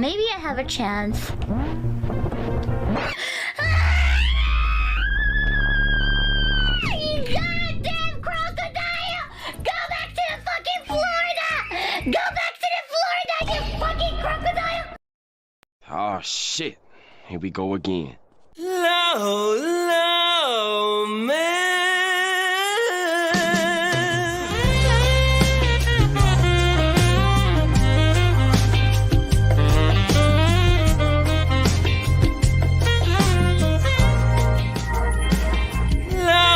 maybe I have a chance. You goddamn crocodile! Go back to the fucking Florida! Go back to the Florida, you fucking crocodile! Oh shit. Here we go again. Low, low, man.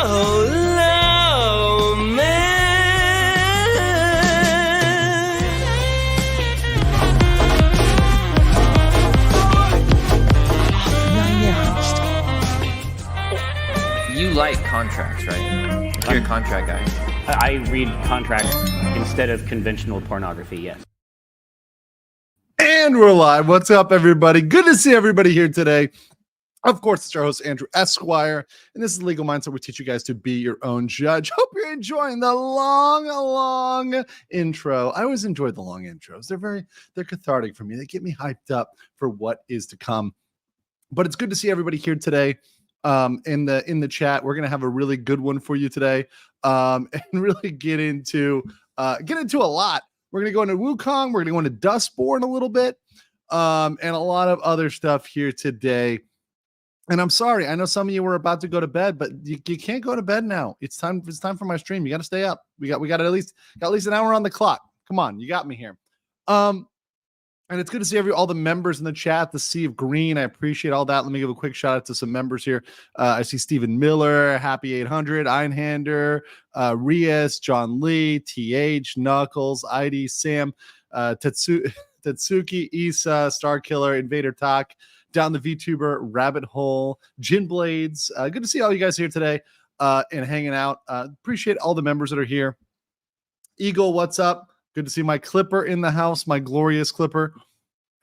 Low, low, man. You like contracts, right? You're a contract guy. I read contracts instead of conventional pornography, yes. And we're live. What's up, everybody? Good to see everybody here today. Of course, it's our host, Andrew Esquire, and this is Legal Mindset. We teach you guys to be your own judge. Hope you're enjoying the long intro. I always enjoy the long intros. They're cathartic for me. They get me hyped up for what is to come. But it's good to see everybody here today. In the chat, we're gonna have a really good one for you today, and really get into a lot. We're gonna go into Wukong. We're gonna go into Dustborn a little bit, and a lot of other stuff here today. And I'm sorry, I know some of you were about to go to bed, but you can't go to bed now. It's time for my stream. You got to stay up. We got at least an hour on the clock. Come on, you got me here. And it's good to see all the members in the chat, the Sea of Green. I appreciate all that. Let me give a quick shout out to some members here. I see Stephen Miller, Happy 800, Einhander, Rias, John Lee, TH, Knuckles, ID, Sam, Tatsuki, Isa, Star Killer, Invader Talk, Down the VTuber, Rabbit Hole, Gin Blades. Good to see all you guys here today and hanging out. Appreciate all the members that are here. Eagle, what's up? Good to see my Clipper in the house, my glorious Clipper,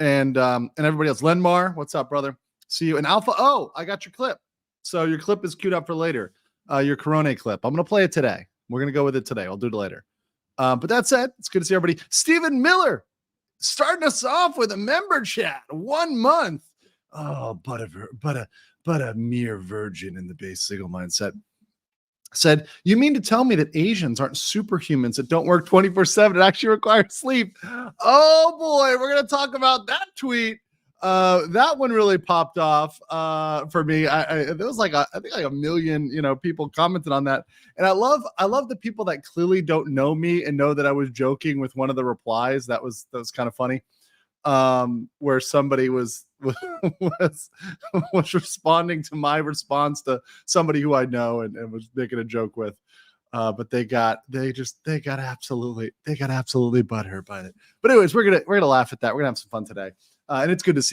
and everybody else. Lenmar, what's up, brother? See you. And Alpha, oh, I got your clip. So your clip is queued up for later. Your Corona clip. I'm going to play it today. We're going to go with it today. I'll do it later. But that said, it's good to see everybody. Stephen Miller, starting us off with a member chat. 1 month. Oh, but a mere virgin in the base single mindset. Said, you mean to tell me that Asians aren't superhumans that don't work 24/7 and actually require sleep? Oh boy, we're gonna talk about that tweet. That one really popped off for me. There was I think like a million people commented on that, and I love the people that clearly don't know me and know that I was joking with one of the replies. That was kind of funny. Where somebody was responding to my response to somebody who I know and was making a joke with, but they got absolutely butthurt by it. But anyways, we're gonna laugh at that. We're gonna have some fun today, and it's good to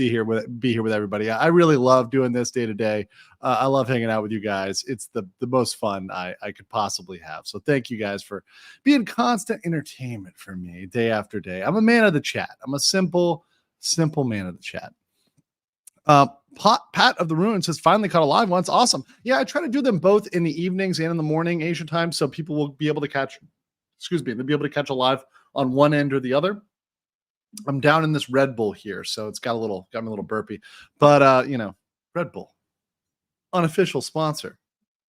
be here with everybody. I really love doing this day to day. I love hanging out with you guys. It's the most fun I could possibly have. So thank you guys for being constant entertainment for me day after day. I'm a man of the chat. I'm a simple man of the chat. Pat of the Ruins has finally caught a live once. Awesome. Yeah, I try to do them both in the evenings and in the morning Asian time, so people will be able to catch. They'll be able to catch a live on one end or the other. I'm down in this Red Bull here, so it's got me a little burpy. But Red Bull, unofficial sponsor.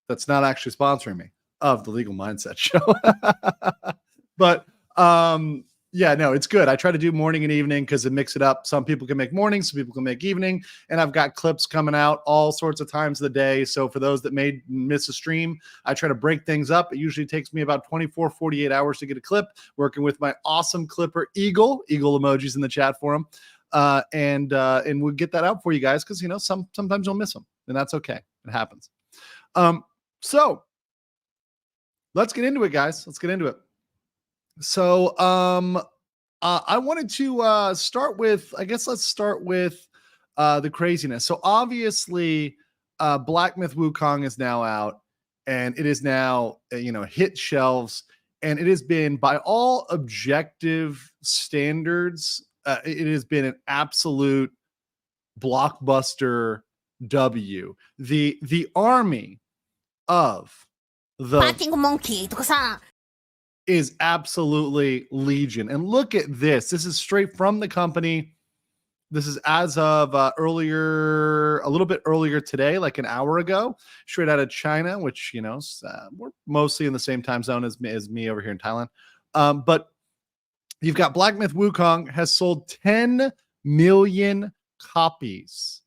That's not actually sponsoring me of the Legal Mindset Show. But yeah, no, it's good. I try to do morning and evening because it mix it up. Some people can make morning, some people can make evening, and I've got clips coming out all sorts of times of the day. So for those that may miss a stream, I try to break things up. It usually takes me about 24-48 hours to get a clip, working with my awesome clipper Eagle emojis in the chat for him, and we'll get that out for you guys because sometimes you'll miss them, and that's okay. It happens. So let's get into it, guys. Let's get into it. So I wanted to start with, let's start with the craziness. So obviously Black Myth Wukong is now out, and it is now hit shelves, and it has been, by all objective standards, it has been an absolute blockbuster W. The army of the is absolutely legion. And look at this. This is straight from the company. This is as of a little bit earlier today, like an hour ago, straight out of China, which, we're mostly in the same time zone as me over here in Thailand. But you've got Black Myth Wukong has sold 10 million copies.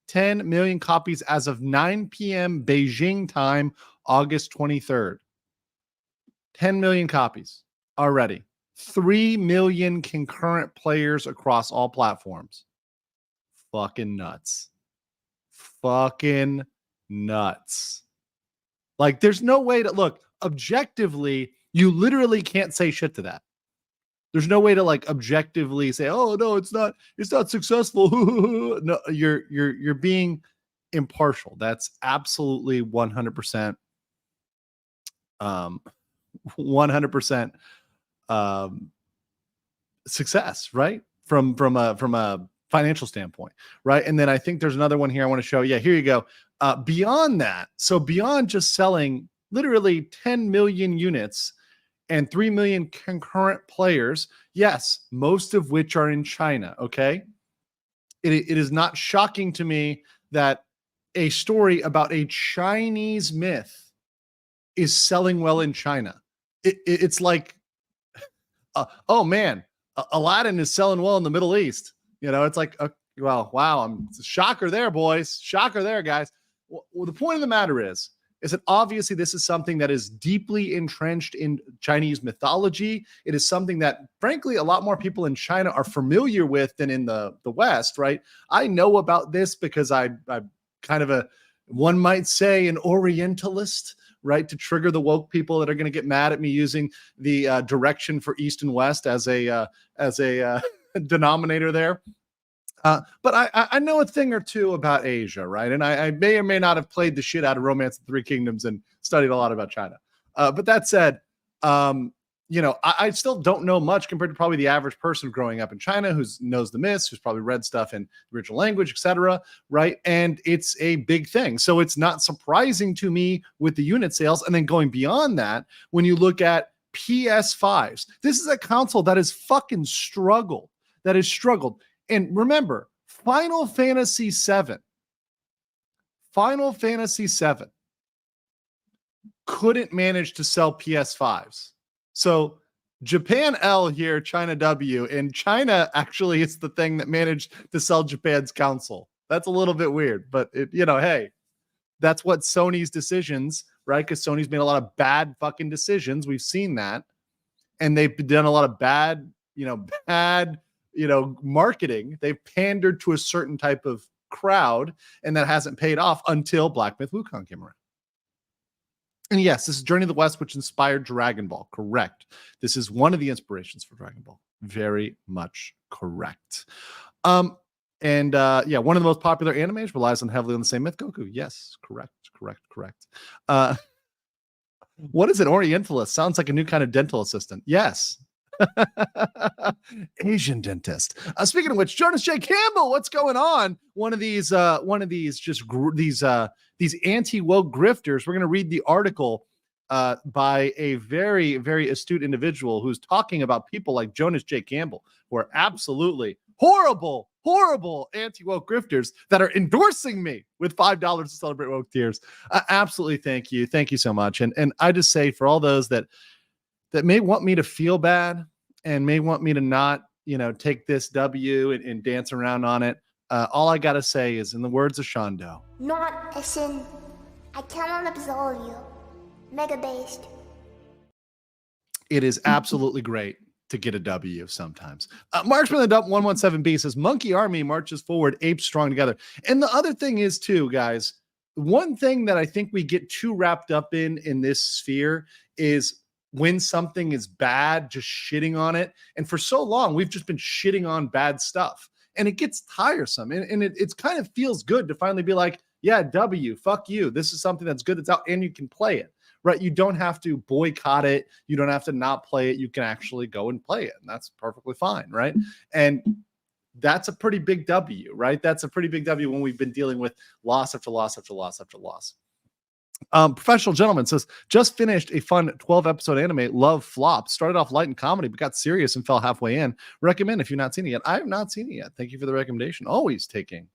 10 million copies as of 9 p.m. Beijing time, August 23rd. 10 million copies already. 3 million concurrent players across all platforms. Fucking nuts. Fucking nuts. Like, there's no way to look objectively. You literally can't say shit to that. There's no way to like objectively say, "Oh no, it's not successful." No, you're being impartial. That's absolutely 100%. 100% success, right? From a financial standpoint, right? And then I think there's another one here I want to show. Yeah, here you go. Beyond that, so beyond just selling literally 10 million units and 3 million concurrent players, yes, most of which are in China, okay? It is not shocking to me that a story about a Chinese myth is selling well in China. It's like, oh man, Aladdin is selling well in the Middle East. It's like, well, wow, it's a shocker there, boys. Shocker there, guys. Well, the point of the matter is that obviously this is something that is deeply entrenched in Chinese mythology. It is something that, frankly, a lot more people in China are familiar with than in the West, right? I know about this because I'm kind of one might say, an Orientalist, right? To trigger the woke people that are going to get mad at me using the direction for East and West as a denominator there. But I know a thing or two about Asia, right? And I may or may not have played the shit out of Romance of the Three Kingdoms and studied a lot about China. But that said, I still don't know much compared to probably the average person growing up in China who knows the myths, who's probably read stuff in the original language, etc., right? And it's a big thing. So it's not surprising to me with the unit sales. And then going beyond that, when you look at PS5s, this is a console that has fucking struggled. And remember, Final Fantasy VII couldn't manage to sell PS5s. So Japan L here, China W, and China actually is the thing that managed to sell Japan's console. That's a little bit weird, but hey, that's what Sony's decisions, right? Because Sony's made a lot of bad fucking decisions. We've seen that. And they've done a lot of bad marketing. They've pandered to a certain type of crowd, and that hasn't paid off until Black Myth Wukong came around. And yes, this is Journey to the West, which inspired Dragon Ball. Correct. This is one of the inspirations for Dragon Ball. Very much correct. One of the most popular animes relies heavily on the same myth, Goku. Yes, correct. What is an Orientalist? Sounds like a new kind of dental assistant. Yes. Asian dentist. Speaking of which, Jonas J. Campbell, what's going on? One of these anti-woke grifters. We're going to read the article by a very, very astute individual who's talking about people like Jonas J. Campbell, who are absolutely horrible anti-woke grifters that are endorsing me with $5 to celebrate woke tears. Absolutely, thank you so much. And I just say, for all those that may want me to feel bad and may want me to not, take this W and dance around on it. All I got to say is, in the words of Shondo, Not a sin. I cannot absolve you. Mega based. It is absolutely great to get a W sometimes. Marksman the Dump 117B says, Monkey Army marches forward, apes strong together. And the other thing is too, guys, one thing that I think we get too wrapped up in this sphere is when something is bad, just shitting on it. And for so long, we've just been shitting on bad stuff. And it gets tiresome. And it kind of feels good to finally be like, yeah, W, fuck you. This is something that's good, that's out, and you can play it, right? You don't have to boycott it. You don't have to not play it. You can actually go and play it. And that's perfectly fine, right? And that's a pretty big W, right? That's a pretty big W when we've been dealing with loss after loss after loss after loss. Professional Gentleman says, just finished a fun 12-episode anime, Love Flop. Started off light in comedy, but got serious and fell halfway in. Recommend if you've not seen it yet. I have not seen it yet. Thank you for the recommendation. Always taking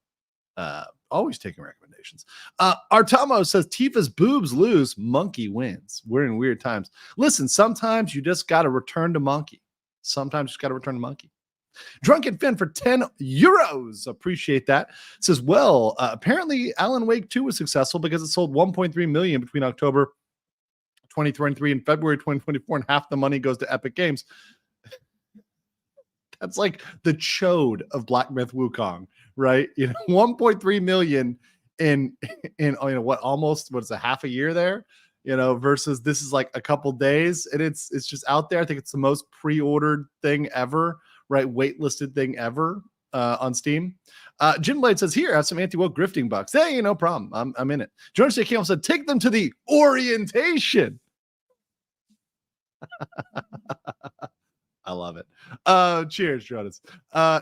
recommendations. Artamo says, Tifa's boobs lose, monkey wins. We're in weird times. Listen, sometimes you just got to return to monkey. Drunken Finn for 10 euros. Appreciate that. Says, well, apparently Alan Wake 2 was successful because it sold 1.3 million between October 2023 and February 2024, and half the money goes to Epic Games. That's like the chode of Black Myth Wukong, right? 1.3 million in what is a half a year there? Versus this is like a couple days, and it's just out there. I think it's the most pre-ordered thing ever, right? Waitlisted thing ever on Steam. Jim Blade says, here, have some anti-woke grifting bucks. Hey, no problem. I'm in it. George J. Campbell said, take them to the orientation. I love it. Cheers, Jonas.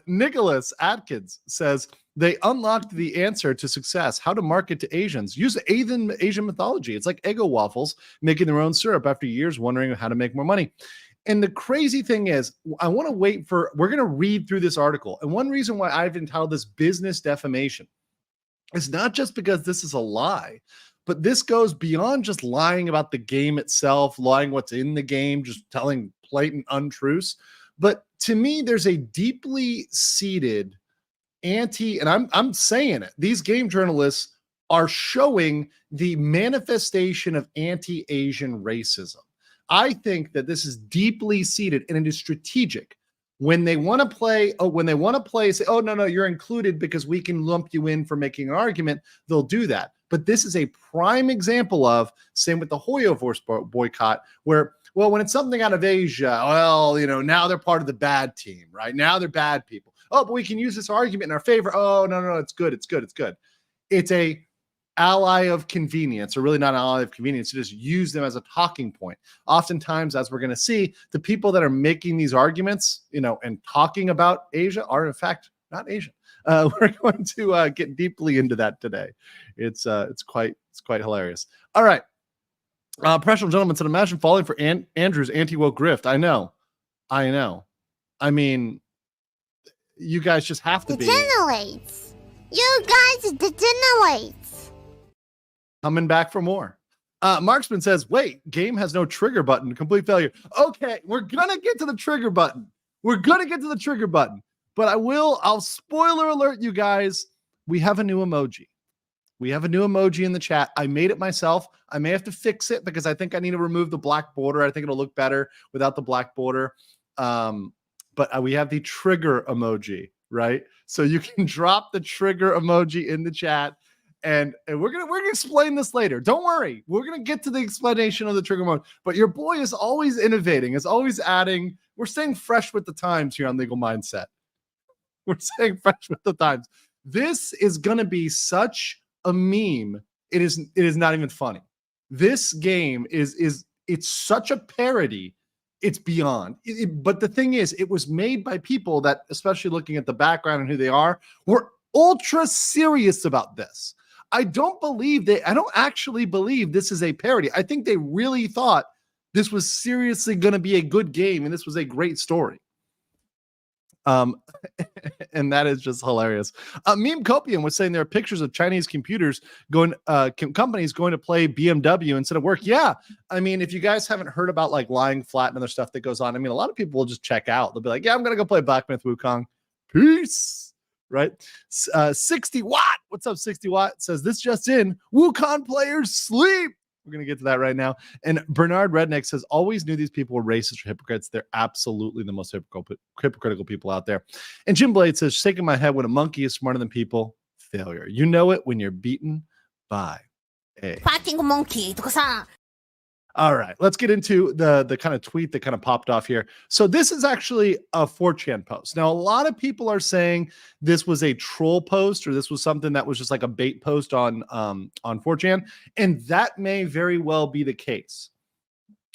Nicholas Atkins says, they unlocked the answer to success, how to market to Asians. Use Asian mythology. It's like Eggo waffles, making their own syrup after years wondering how to make more money. And the crazy thing is, I want to we're going to read through this article. And one reason why I've entitled this business defamation is not just because this is a lie, but this goes beyond just lying about the game itself, lying what's in the game, just telling blatant untruths. But to me, there's a deeply seated and I'm saying it, these game journalists are showing the manifestation of anti-Asian racism. I think that this is deeply seated and it is strategic. When they want to play, say, oh, no, you're included because we can lump you in for making an argument, they'll do that. But this is a prime example of, same with the Hoyo Force boycott, where, well, when it's something out of Asia, well, now they're part of the bad team, right? Now they're bad people. Oh, but we can use this argument in our favor. Oh, no, it's good. It's a ally of convenience, or really not an ally of convenience, to just use them as a talking point. Oftentimes, as we're going to see, the people that are making these arguments, and talking about Asia are in fact not Asian. We're going to get deeply into that today. It's quite hilarious. All right. Professional Gentleman said, imagine falling for Andrew's anti-woke grift. I know. I mean, you guys just have to be. Degenerates. You guys degenerates. Coming back for more. Marksman says, wait, game has no trigger button. Complete failure. Okay, we're going to get to the trigger button. But I'll spoiler alert you guys. We have a new emoji. In the chat. I made it myself. I may have to fix it because I think I need to remove the black border. I think it'll look better without the black border. But we have the trigger emoji, right? So you can drop the trigger emoji in the chat, and we're gonna explain this later. Don't worry, we're gonna get to the explanation of the trigger mode. But your boy is always innovating, is always adding. We're staying fresh with the times here on Legal Mindset. We're staying fresh with the times. This is gonna be such a meme. It is not even funny. This game it's such a parody. It's beyond. But the thing is, it was made by people that, especially looking at the background and who they are, were ultra serious about this. I don't actually believe this is a parody. I think they really thought this was seriously going to be a good game and this was a great story. And that is just hilarious. Meme Copium was saying there are pictures of Chinese companies going to play BMW instead of work. Yeah. I mean, if you guys haven't heard about like lying flat and other stuff that goes on, I mean, a lot of people will just check out. They'll be like, yeah, I'm going to go play Black Myth Wukong. Peace. Right. 60 Watt. What's up, 60 Watt? Says this just in. Wukong players sleep. We're going to get to that right now. And Bernard Redneck says, always knew these people were racist or hypocrites. They're absolutely the most hypocritical people out there. And Jim Blade says, shaking my head when a monkey is smarter than people. Failure. You know it when you're beaten by a Fighting monkey. All right, let's get into the kind of tweet that kind of popped off here. So this is actually a 4chan post. Now, a lot of people are saying this was a troll post or this was something that was just like a bait post on 4chan, and that may very well be the case.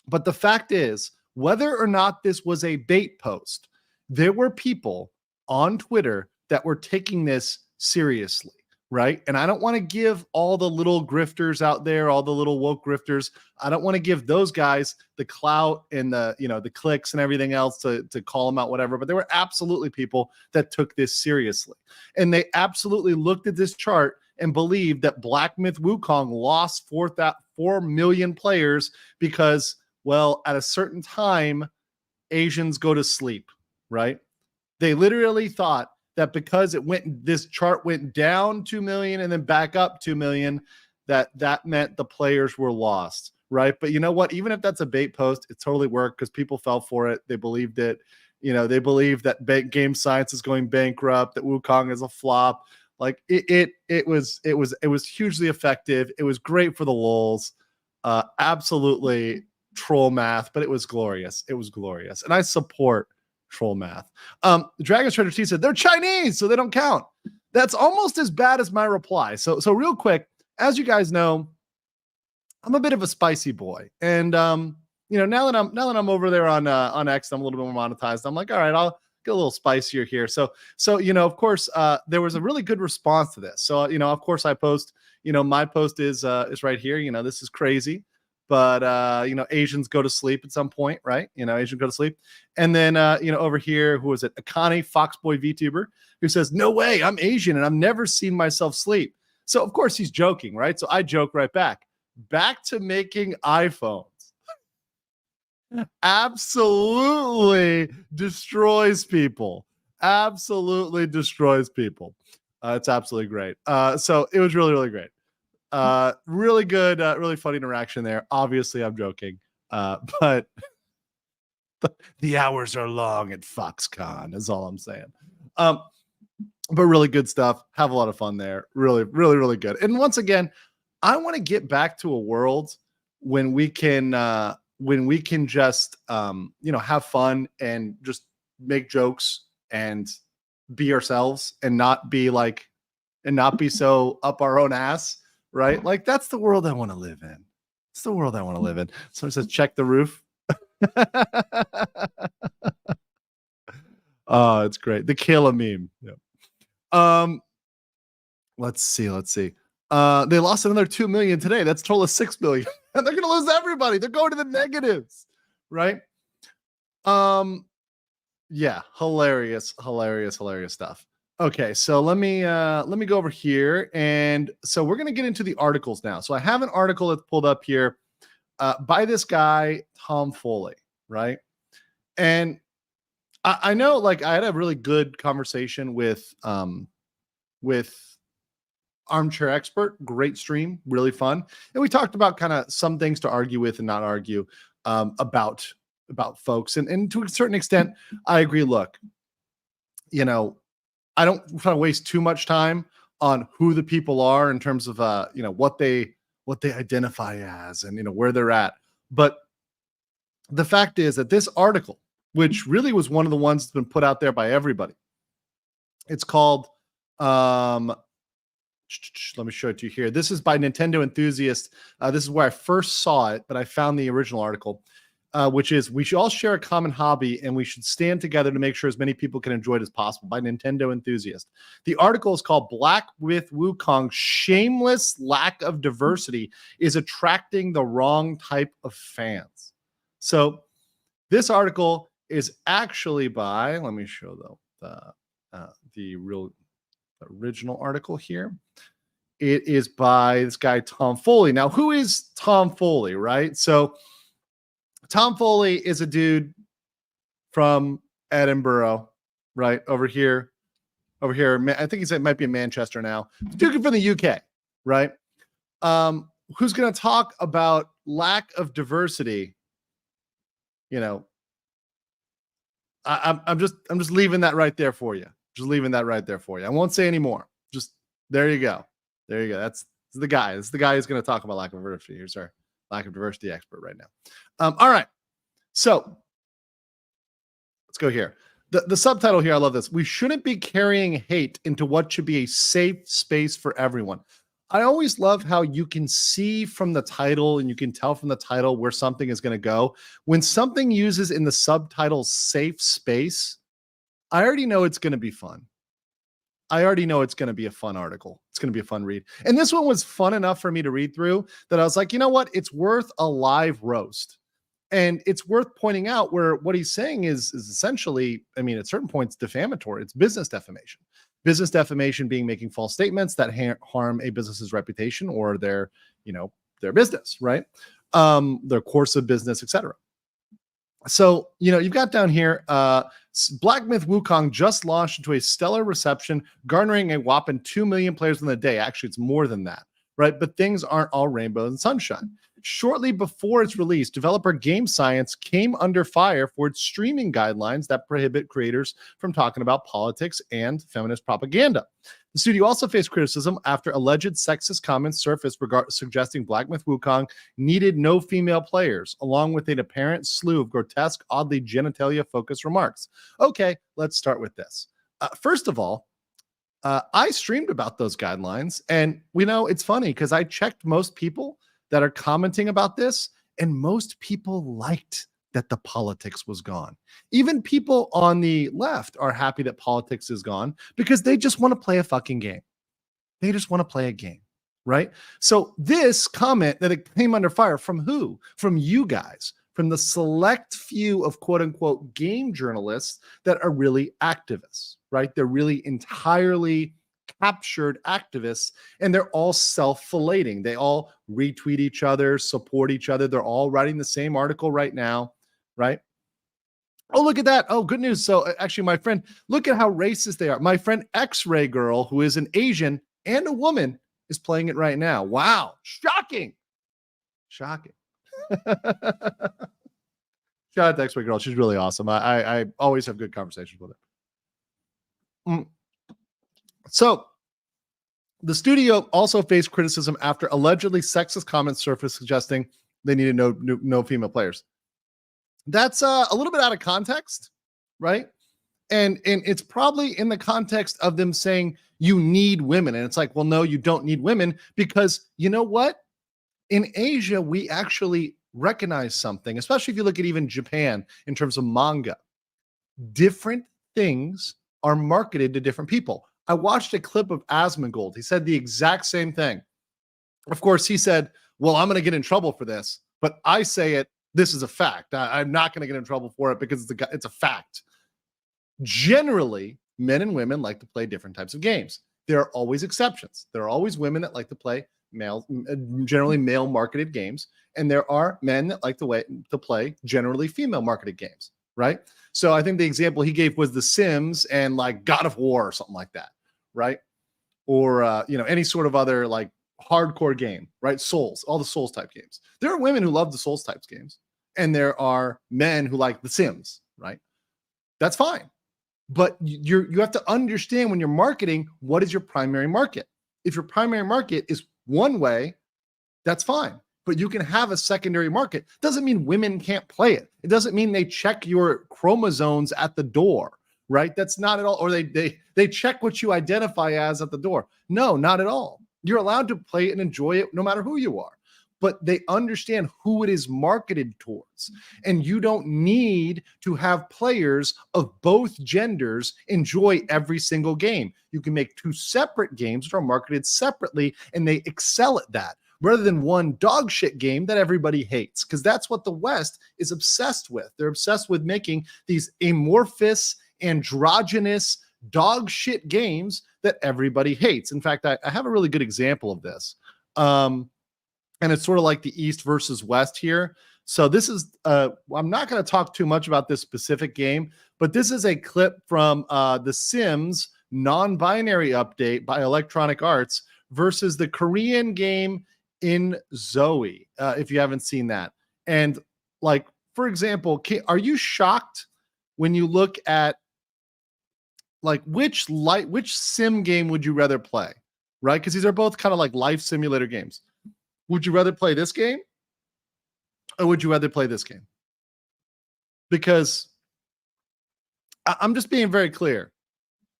But the fact is, whether or not this was a bait post, there were people on Twitter that were taking this seriously. right? And I don't want to give all the little grifters out there, all the little woke grifters, I don't want to give those guys the clout and the, you know, the clicks and everything else to call them out, whatever. But there were absolutely people that took this seriously. And they absolutely looked at this chart and believed that Black Myth Wukong lost 4 million players because, well, at a certain time, Asians go to sleep, right? They literally thought that because this chart went down 2 million and then back up 2 million, that meant the players were lost, right? But you know what? Even if that's a bait post, it totally worked because people fell for it. They believed it. You know, they believe that game science is going bankrupt, that Wukong is a flop. Like it was hugely effective. It was great for the lulz. Absolutely troll math, but it was glorious. It was glorious. And I support troll math. Dragon's Treasure T said they're Chinese, so they don't count. That's almost as bad as my reply. So real quick, as you guys know, I'm a bit of a spicy boy. And you know, now that I'm over there on X, I'm a little bit more monetized. I'm like, all right, I'll get a little spicier here. So you know, of course, there was a really good response to this. So, you know, of course I post, you know, my post is right here. You know, this is crazy. But, you know, Asians go to sleep at some point, right? You know, Asians go to sleep. And then, you know, over here, who was it? Akane, Foxboy VTuber, who says, no way, I'm Asian and I've never seen myself sleep. So, of course, he's joking, right? So I joke right back. Back to making iPhones. Absolutely destroys people. Absolutely destroys people. It's absolutely great. So it was really, really great. Really good, really funny interaction there. Obviously, I'm joking, but the hours are long at Foxconn is all I'm saying. But really good stuff. Have a lot of fun there. Really, really, really good. And once again, I want to get back to a world when we can just, you know, have fun and just make jokes and be ourselves and not be so up our own ass. Right? Like, that's the world I want to live in. It's the world I want to live in. Someone says, check the roof. Oh, it's great. The killer meme. Yeah. Let's see. They lost another 2 million today. That's a total of 6 million. And they're going to lose everybody. They're going to the negatives. Right? Yeah. Hilarious stuff. Okay, so let me go over here, and so we're gonna get into the articles now. So I have an article that's pulled up here by this guy Tom Foley, right? And I know, like, I had a really good conversation with Armchair Expert. Great stream, really fun, and we talked about kind of some things to argue with and not argue about folks, and to a certain extent, I agree. Look, you know, I don't try to waste too much time on who the people are in terms of you know, what they identify as and, you know, where they're at. But the fact is that this article, which really was one of the ones that's been put out there by everybody, it's called let me show it to you here. This is by Nintendo Enthusiast. This is where I first saw it, but I found the original article. Which is, we should all share a common hobby and we should stand together to make sure as many people can enjoy it as possible, by Nintendo Enthusiast. The article is called Black Myth Wukong Shameless Lack of Diversity is Attracting the Wrong Type of Fans. So this article is actually by, let me show the original article here. It is by this guy, Tom Foley. Now, who is Tom Foley, right? So Tom Foley is a dude from Edinburgh, right? Over here. I think it might be in Manchester now. Dude from the UK, right? Who's going to talk about lack of diversity? You know, I'm just leaving that right there for you. Just leaving that right there for you. I won't say any more. Just there you go. That's the guy. This is the guy who's going to talk about lack of diversity. Here's our lack of diversity expert right now. All right. So let's go here. The subtitle here, I love this. We shouldn't be carrying hate into what should be a safe space for everyone. I always love how you can see from the title and you can tell from the title where something is going to go. When something uses in the subtitle safe space, I already know it's going to be fun. I already know it's going to be a fun article. It's going to be a fun read. And this one was fun enough for me to read through that I was like, you know what? It's worth a live roast. And it's worth pointing out where what he's saying is essentially, I mean, at certain points, defamatory. It's business defamation. Business defamation being making false statements that harm a business's reputation or their, their business, right? Their course of business, etc. So, you've got down here, Black Myth Wukong just launched into a stellar reception, garnering a whopping 2 million players in the day. Actually, it's more than that, right? But things aren't all rainbow and sunshine. Shortly before its release, developer Game Science came under fire for its streaming guidelines that prohibit creators from talking about politics and feminist propaganda. The studio also faced criticism after alleged sexist comments surfaced suggesting Black Myth Wukong needed no female players, along with an apparent slew of grotesque, oddly genitalia-focused remarks. Okay, let's start with this. First of all, I streamed about those guidelines, and it's funny because I checked most people that are commenting about this, and most people liked that the politics was gone. Even people on the left are happy that politics is gone because they just want to play a fucking game. They just want to play a game, right? So this comment that it came under fire from who? From you guys, from the select few of quote unquote game journalists that are really activists, right? They're really entirely captured activists, and they're all self-filleting. They all retweet each other, support each other. They're all writing the same article right now, right? Oh, look at that. Oh, good news. So actually, my friend, look at how racist they are. My friend X-Ray Girl, who is an Asian and a woman, is playing it right now. Wow. Shocking. Shout out to X-Ray Girl. She's really awesome. I always have good conversations with her. So the studio also faced criticism after allegedly sexist comments surfaced suggesting they needed no female players. That's a little bit out of context, right? And it's probably in the context of them saying you need women. And it's like, well, no, you don't need women because you know what? In Asia, we actually recognize something, especially if you look at even Japan in terms of manga. Different things are marketed to different people. I watched a clip of Asmongold. He said the exact same thing. Of course, he said, well, I'm going to get in trouble for this, but I say it. This is a fact. I'm not going to get in trouble for it because it's a fact. Generally, men and women like to play different types of games. There are always exceptions. There are always women that like to play generally male marketed games, and there are men that like to play generally female marketed games, right? So I think the example he gave was The Sims and like God of War or something like that, right? Or any sort of other like hardcore game, right? Souls, all the Souls type games. There are women who love the Souls types games, and there are men who like The Sims, right? That's fine. But you have to understand when you're marketing, what is your primary market? If your primary market is one way, that's fine. But you can have a secondary market. Doesn't mean women can't play it. It doesn't mean they check your chromosomes at the door, right? That's not at all. Or they check what you identify as at the door. No, not at all. You're allowed to play it and enjoy it no matter who you are. But they understand who it is marketed towards. And you don't need to have players of both genders enjoy every single game. You can make two separate games that are marketed separately, and they excel at that, rather than one dog shit game that everybody hates, because that's what the West is obsessed with. They're obsessed with making these amorphous, androgynous, dog shit games that everybody hates. In fact, I have a really good example of this. And it's sort of like the East versus West here. So this is, I'm not going to talk too much about this specific game, but this is a clip from The Sims non-binary update by Electronic Arts versus the Korean game In Zoe, if you haven't seen that. And like, for example, are you shocked when you look at like which sim game would you rather play, right? Because these are both kind of like life simulator games. Would you rather play this game or would you rather play this game? Because I'm just being very clear.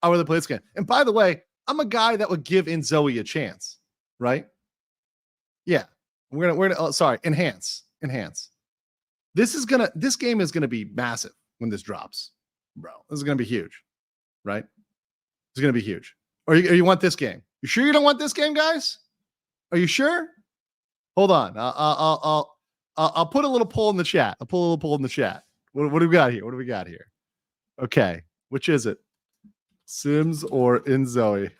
I would rather play this game. And by the way, I'm a guy that would give In Zoe a chance, right? Yeah. We're gonna enhance. This game is gonna be massive when this drops, bro. This is gonna be huge, right? It's gonna be huge. Or you want this game? You sure you don't want this game, guys? Are you sure? Hold on. I'll put a little poll in the chat. I'll put a little poll in the chat. What do we got here? What do we got here? Okay. Which is it? Sims or Inzoe?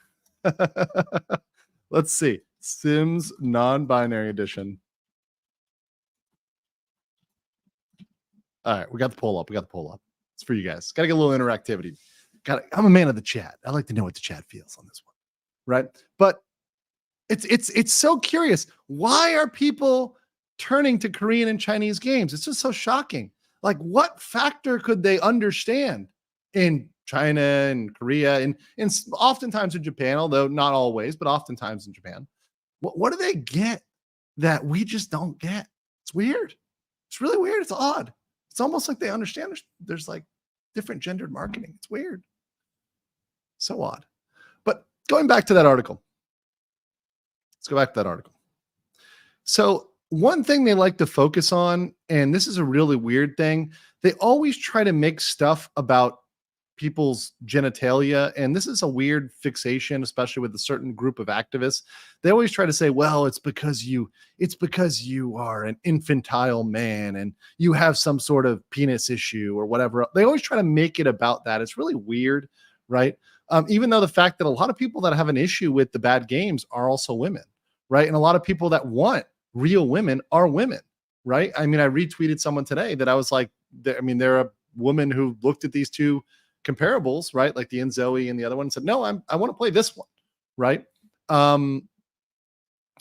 Let's see. Sims non-binary edition. All right. We got the poll up. It's for you guys. Got to get a little interactivity. I'm a man of the chat. I like to know what the chat feels on this one. Right. But it's so curious. Why are people turning to Korean and Chinese games? It's just so shocking. Like, what factor could they understand in China and Korea and oftentimes in Japan, although not always, but oftentimes in Japan? What do they get that we just don't get? It's weird. It's really weird. It's odd. It's almost like they understand there's like different gendered marketing. It's weird. So odd. But going back to that article. Let's go back to that article. So one thing they like to focus on, and this is a really weird thing, they always try to make stuff about people's genitalia, and this is a weird fixation, especially with a certain group of activists. They always try to say, well, it's because you are an infantile man and you have some sort of penis issue or whatever. They always try to make it about that. It's really weird, right? Even though the fact that a lot of people that have an issue with the bad games are also women, right? And a lot of people that want real women are women, right? I mean, I retweeted someone today that I was like, they're a woman who looked at these two comparables, right? Like the Inzoe and the other one, and said, no, I want to play this one, right?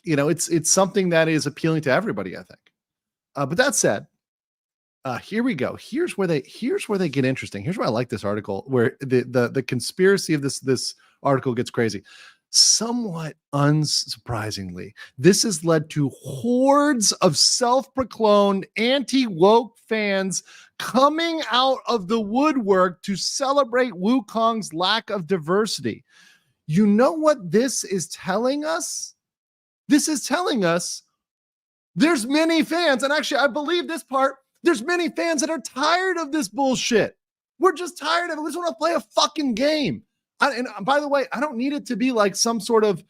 It's something that is appealing to everybody, I think. But that said, here we go. Here's where they get interesting. Here's why I like this article, where the conspiracy of this article gets crazy. Somewhat unsurprisingly, this has led to hordes of self-proclaimed anti-woke fans coming out of the woodwork to celebrate Wukong's lack of diversity. You know what this is telling us? This is telling us there's many fans, and actually I believe this part, there's many fans that are tired of this bullshit. We're just tired of it. We just want to play a fucking game. And by the way, I don't need it to be like some sort of,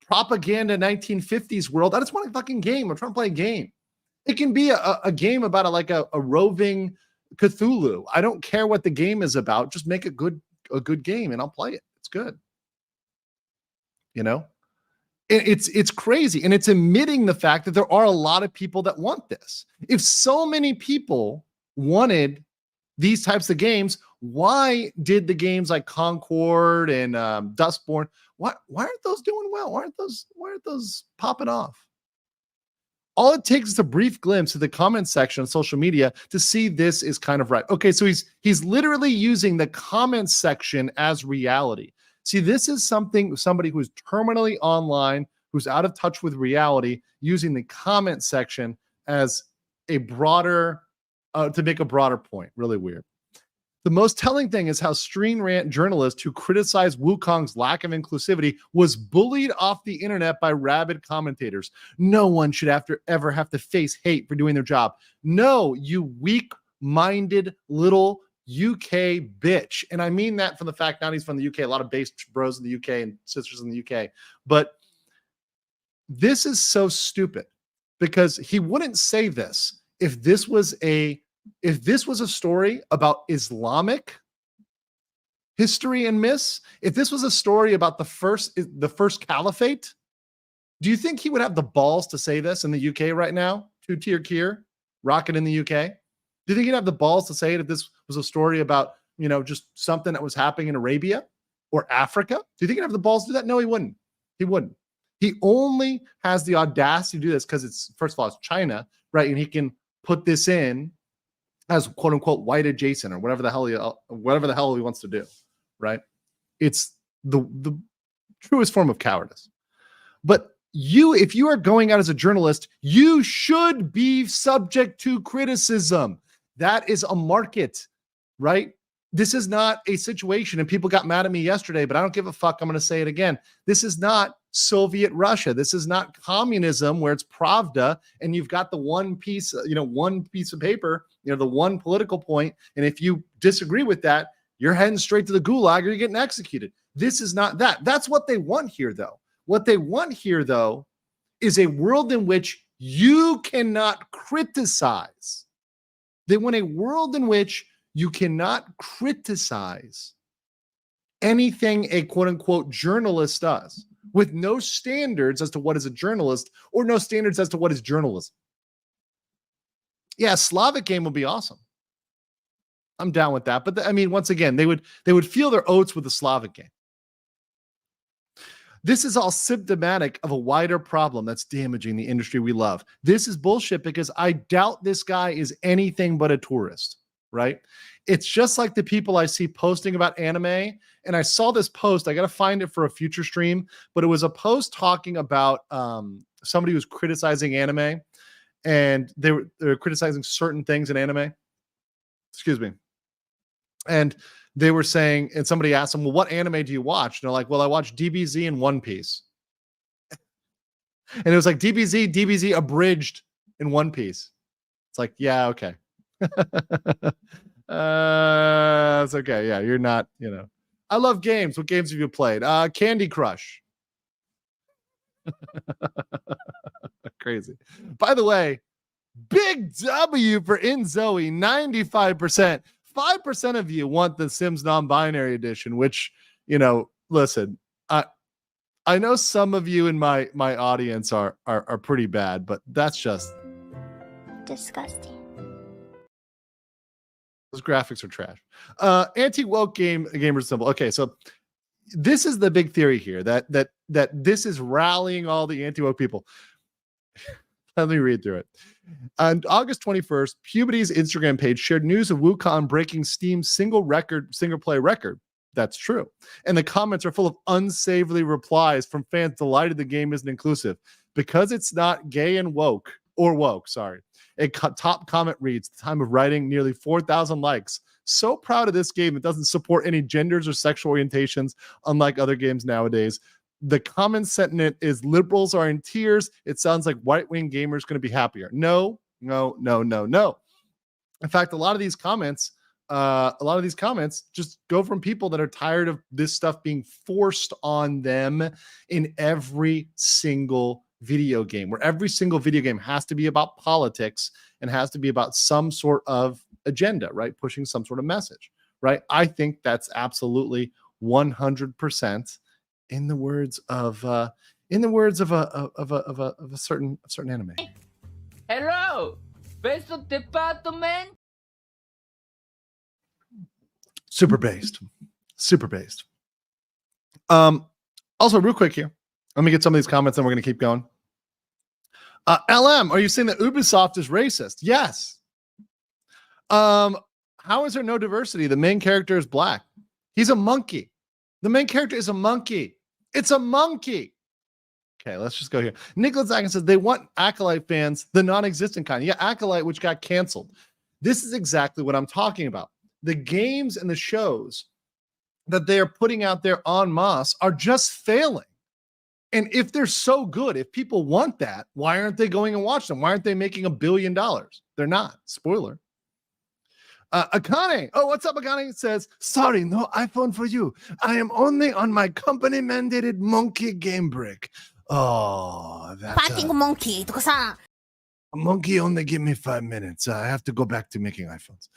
propaganda 1950s world. I just want a fucking game. I'm trying to play a game. It can be a game about a roving Cthulhu. I don't care what the game is about. Just make a good game and I'll play it. It's good. It's crazy. And it's admitting the fact that there are a lot of people that want this. If so many people wanted these types of games, why did the games like Concord and Dustborn, why aren't those doing well? Why aren't those popping off? All it takes is a brief glimpse of the comment section on social media to see this is kind of right. Okay, so he's literally using the comment section as reality. See, this is somebody who's terminally online, who's out of touch with reality, using the comment section as a broader, to make a broader point. Really weird. The most telling thing is how Screen Rant journalist who criticized Wukong's lack of inclusivity was bullied off the internet by rabid commentators. No one should ever have to face hate for doing their job. No, you weak-minded little UK bitch. And I mean that from the fact now he's from the UK, a lot of base bros in the UK and sisters in the UK. But this is so stupid because he wouldn't say this if this was a story about Islamic history and myths, if this was a story about the first caliphate, do you think he would have the balls to say this in the UK right now? Two-tier Kier, rocket in the UK. Do you think he'd have the balls to say it if this was a story about, just something that was happening in Arabia or Africa? Do you think he'd have the balls to do that? No, he wouldn't. He wouldn't. He only has the audacity to do this because it's, first of all, it's China, right? And he can put this in as quote unquote white adjacent or whatever the hell he wants to do, right? It's the truest form of cowardice. But if you are going out as a journalist, you should be subject to criticism. That is a market, right? This is not a situation, and people got mad at me yesterday, but I don't give a fuck. I'm going to say it again. This is not Soviet Russia. This is not communism where it's Pravda and you've got the one piece of paper, the one political point. And if you disagree with that, You're heading straight to the gulag or you're getting executed. This is not that. That's what they want here, though. What they want here, though, is a world in which you cannot criticize. They want a world in which you cannot criticize anything a quote unquote journalist does, with no standards as to what is a journalist or no standards as to what is journalism. Yeah, Slavic game would be awesome. I'm down with that. But I mean, once again, they would feel their oats with the Slavic game. This is all symptomatic of a wider problem that's damaging the industry we love. This is bullshit because I doubt this guy is anything but a tourist, right? It's just like the people I see posting about anime. And I saw this post. I got to find it for a future stream, but it was a post talking about somebody who's criticizing anime, and they were criticizing certain things in anime. Excuse me. And they were saying, and somebody asked them, well, what anime do you watch? And they're like, well, I watch DBZ and One Piece. And it was like DBZ abridged in One Piece. It's like, yeah, okay. It's okay. Yeah, you're not, I love games. What games have you played? Candy Crush. Crazy. By the way, big W for InZoe, 95%. 5% of you want the Sims non-binary edition, which, listen, I know some of you in my audience are pretty bad, but that's just Disgusting. those graphics are trash. Anti-woke gamer symbol. Okay, so this is the big theory here that this is rallying all the anti-woke people. Let me read through it. On August 21st, Puberty's Instagram page shared news of Wukong breaking Steam's single play record. That's true. And the comments are full of unsavory replies from fans delighted the game isn't inclusive because it's not gay and woke. A top comment reads, the time of writing, nearly 4,000 likes. So proud of this game. It doesn't support any genders or sexual orientations, unlike other games nowadays. The common sentiment is liberals are in tears. It sounds like right-wing gamers going to be happier. No. In fact, a lot of these comments just go from people that are tired of this stuff being forced on them in every single video game, where every single video game has to be about politics and has to be about some sort of agenda, right? Pushing some sort of message, right? I think that's absolutely 100%. In the words of a certain anime. Hello, beso department. Super based. Also, real quick here, let me get some of these comments, and we're going to keep going. LM, are you saying that Ubisoft is racist? Yes. How is there no diversity? The main character is black. He's a monkey. The main character is a monkey. It's a monkey. Okay, let's just go here. Nicholas Atkins says they want Acolyte fans, the non-existent kind. Yeah, Acolyte, which got canceled. This is exactly what I'm talking about. The games and the shows that they are putting out there en masse are just failing. And if they're so good, if people want that, why aren't they going and watch them? Why aren't they making $1 billion? They're not. Spoiler. Akane. Oh, what's up, Akane? Says, sorry, no iPhone for you. I am only on my company-mandated monkey game break. Oh, that's monkey とかさ。 monkey only give me 5 minutes. I have to go back to making iPhones.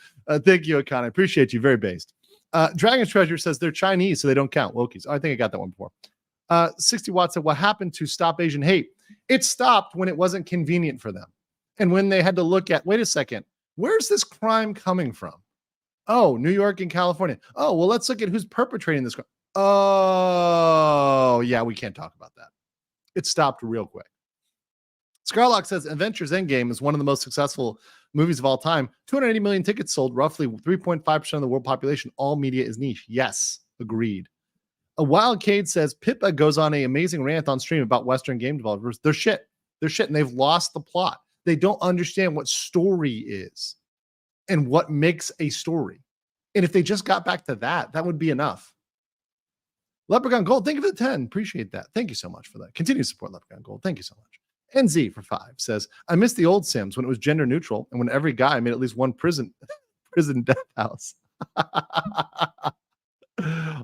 Thank you, Akane. Appreciate you. Very based. Dragon's Treasure says they're Chinese, so they don't count. Wokies. Oh, I think I got that one before. 60 Watts said, what happened to Stop Asian Hate? It stopped when it wasn't convenient for them. And when they had to look at, wait a second, where's this crime coming from? Oh, New York and California. Oh, well, let's look at who's perpetrating this crime. Oh, yeah, we can't talk about that. It stopped real quick. Scarlock says Avengers Endgame is one of the most successful movies of all time. 280 million tickets sold, roughly 3.5% of the world population. All media is niche. Yes, agreed. A Wildcade says Pippa goes on an amazing rant on stream about Western game developers. They're shit. And they've lost the plot. They don't understand what story is and what makes a story. And if they just got back to that, that would be enough. Leprechaun Gold, thank you for the 10. Appreciate that. Thank you so much for that. Continue to support Leprechaun Gold. Thank you so much. NZ for 5 says, I miss the old Sims when it was gender neutral and when every guy made at least one prison death house.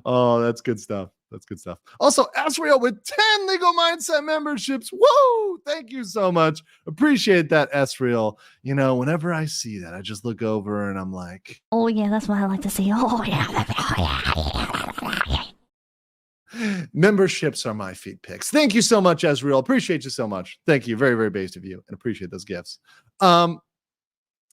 Oh, that's good stuff. That's good stuff. Also, Asriel with 10 Legal Mindset memberships. Whoa! Thank you so much. Appreciate that, Asriel. You know, whenever I see that, I just look over and I'm like, Oh yeah, that's what I like to see. Oh yeah. memberships are my feet picks. Thank you so much, Asriel. Appreciate you so much. Thank you. Very, very based of you, and appreciate those gifts.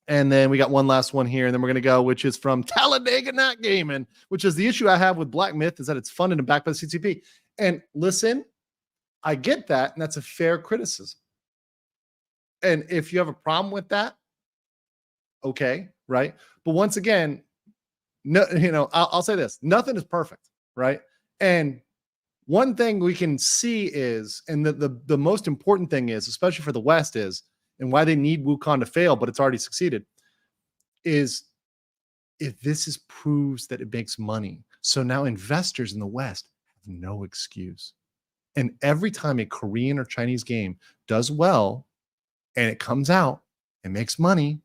And then we got one last one here, and then we're going to go, which is from Talladega Not Gaming, which is the issue I have with Black Myth is that it's funded and backed by the CCP. And listen, I get that, and that's a fair criticism. And if you have a problem with that, okay, right? But once again, no, you know, I'll say this: nothing is perfect, right? And one thing we can see is, and the most important thing is, especially for the West, is, and why they need Wukong to fail, but it's already succeeded, is if this proves that it makes money. So now investors in the West have no excuse. And every time a Korean or Chinese game does well and it comes out and makes money,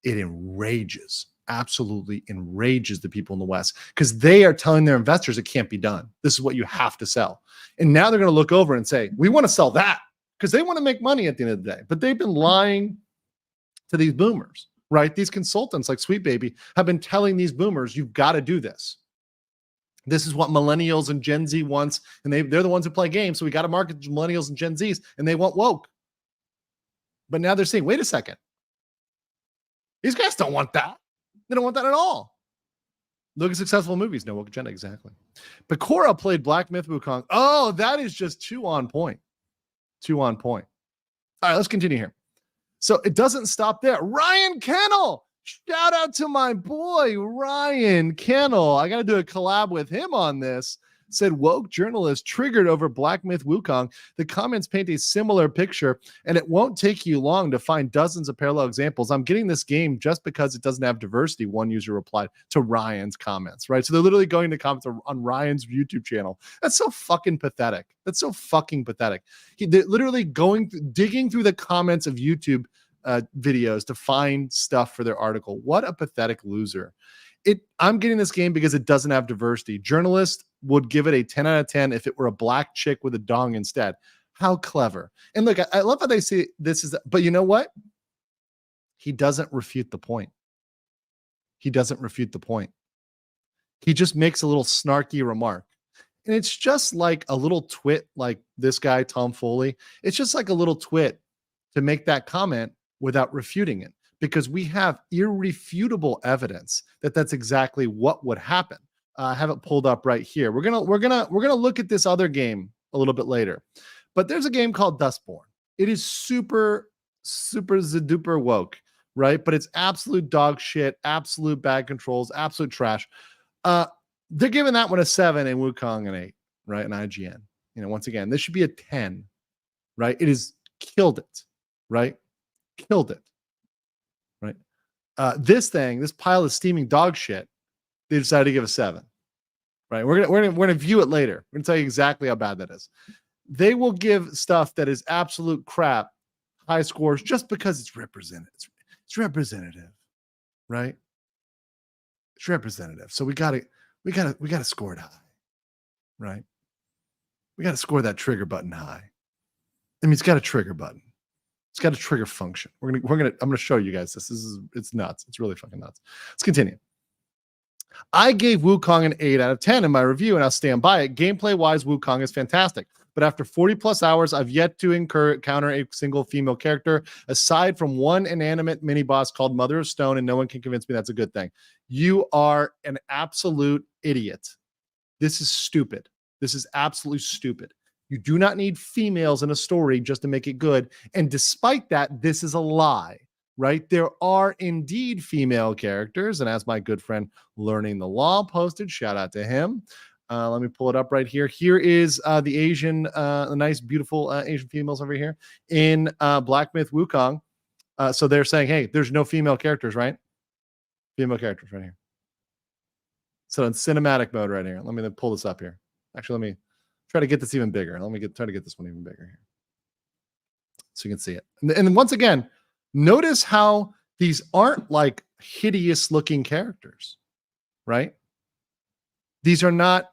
it enrages, absolutely enrages the people in the West, because they are telling their investors it can't be done. This is what you have to sell. And now they're going to look over and say, we want to sell that, because they want to make money at the end of the day. But they've been lying to these boomers, right? These consultants like Sweet Baby have been telling these boomers, you've got to do this. This is what millennials and Gen Z wants, and they're the ones who play games, so we got to market to millennials and Gen Zs, and they want woke. But now they're saying, wait a second. These guys don't want that. They don't want that at all. Look at successful movies. No woke agenda, exactly. Pecora played Black Myth Wukong. Oh, that is just too on point. Too on point. All right, let's continue here. So it doesn't stop there. Ryan Kennel. Shout out to my boy, Ryan Kennel. I got to do a collab with him on this. Said woke journalist triggered over Black Myth Wukong. The comments paint a similar picture, and it won't take you long to find dozens of parallel examples. I'm getting this game just because it doesn't have diversity, one user replied to Ryan's comments, right? So they're literally going to comment on Ryan's YouTube channel. That's so fucking pathetic. That's so fucking pathetic. They're literally digging through the comments of YouTube videos to find stuff for their article. What a pathetic loser. I'm getting this game because it doesn't have diversity. Journalists would give it a 10 out of 10 if it were a black chick with a dong instead. How clever. And look, I love how they say this is, but you know what? He doesn't refute the point. He doesn't refute the point. He just makes a little snarky remark. And it's just like a little twit, like this guy, Tom Foley. It's just like a little twit to make that comment without refuting it, because we have irrefutable evidence that that's exactly what would happen. I have it pulled up right here. We're gonna look at this other game a little bit later, but there's a game called Dustborn. It is super duper woke, right? But it's absolute dog shit, absolute bad controls, absolute trash. They're giving that one a 7 and Wukong an 8, right? And IGN. You know, once again, this should be a 10, right? It is killed it, right? Killed it. Right. This pile of steaming dog shit, they decided to give a 7. Right. We're gonna view it later. We're gonna tell you exactly how bad that is. They will give stuff that is absolute crap high scores just because it's representative. It's representative, right? It's representative. So we gotta score it high, right? We gotta score that trigger button high. I mean, it's got a trigger button. It's got a trigger function. I'm gonna show you guys this. It's nuts. It's really fucking nuts. Let's continue. I gave Wukong an 8 out of 10 in my review, and I'll stand by it. Gameplay wise, Wukong is fantastic. But after 40 plus hours, I've yet to encounter a single female character, aside from one inanimate mini boss called Mother of Stone, and no one can convince me that's a good thing. You are an absolute idiot. This is stupid. This is absolutely stupid. You do not need females in a story just to make it good. And despite that, this is a lie, right? There are indeed female characters. And as my good friend Learning the Law posted, shout out to him. Let me pull it up right here. Here is the Asian, the nice, beautiful Asian females over here in Black Myth Wukong. So they're saying, hey, there's no female characters, right? Female characters right here. So in cinematic mode right here. Let me pull this up here. Actually, let me try to get this even bigger. Let me try to get this one even bigger here, so you can see it. And once again, notice how these aren't like hideous looking characters, right? These are not,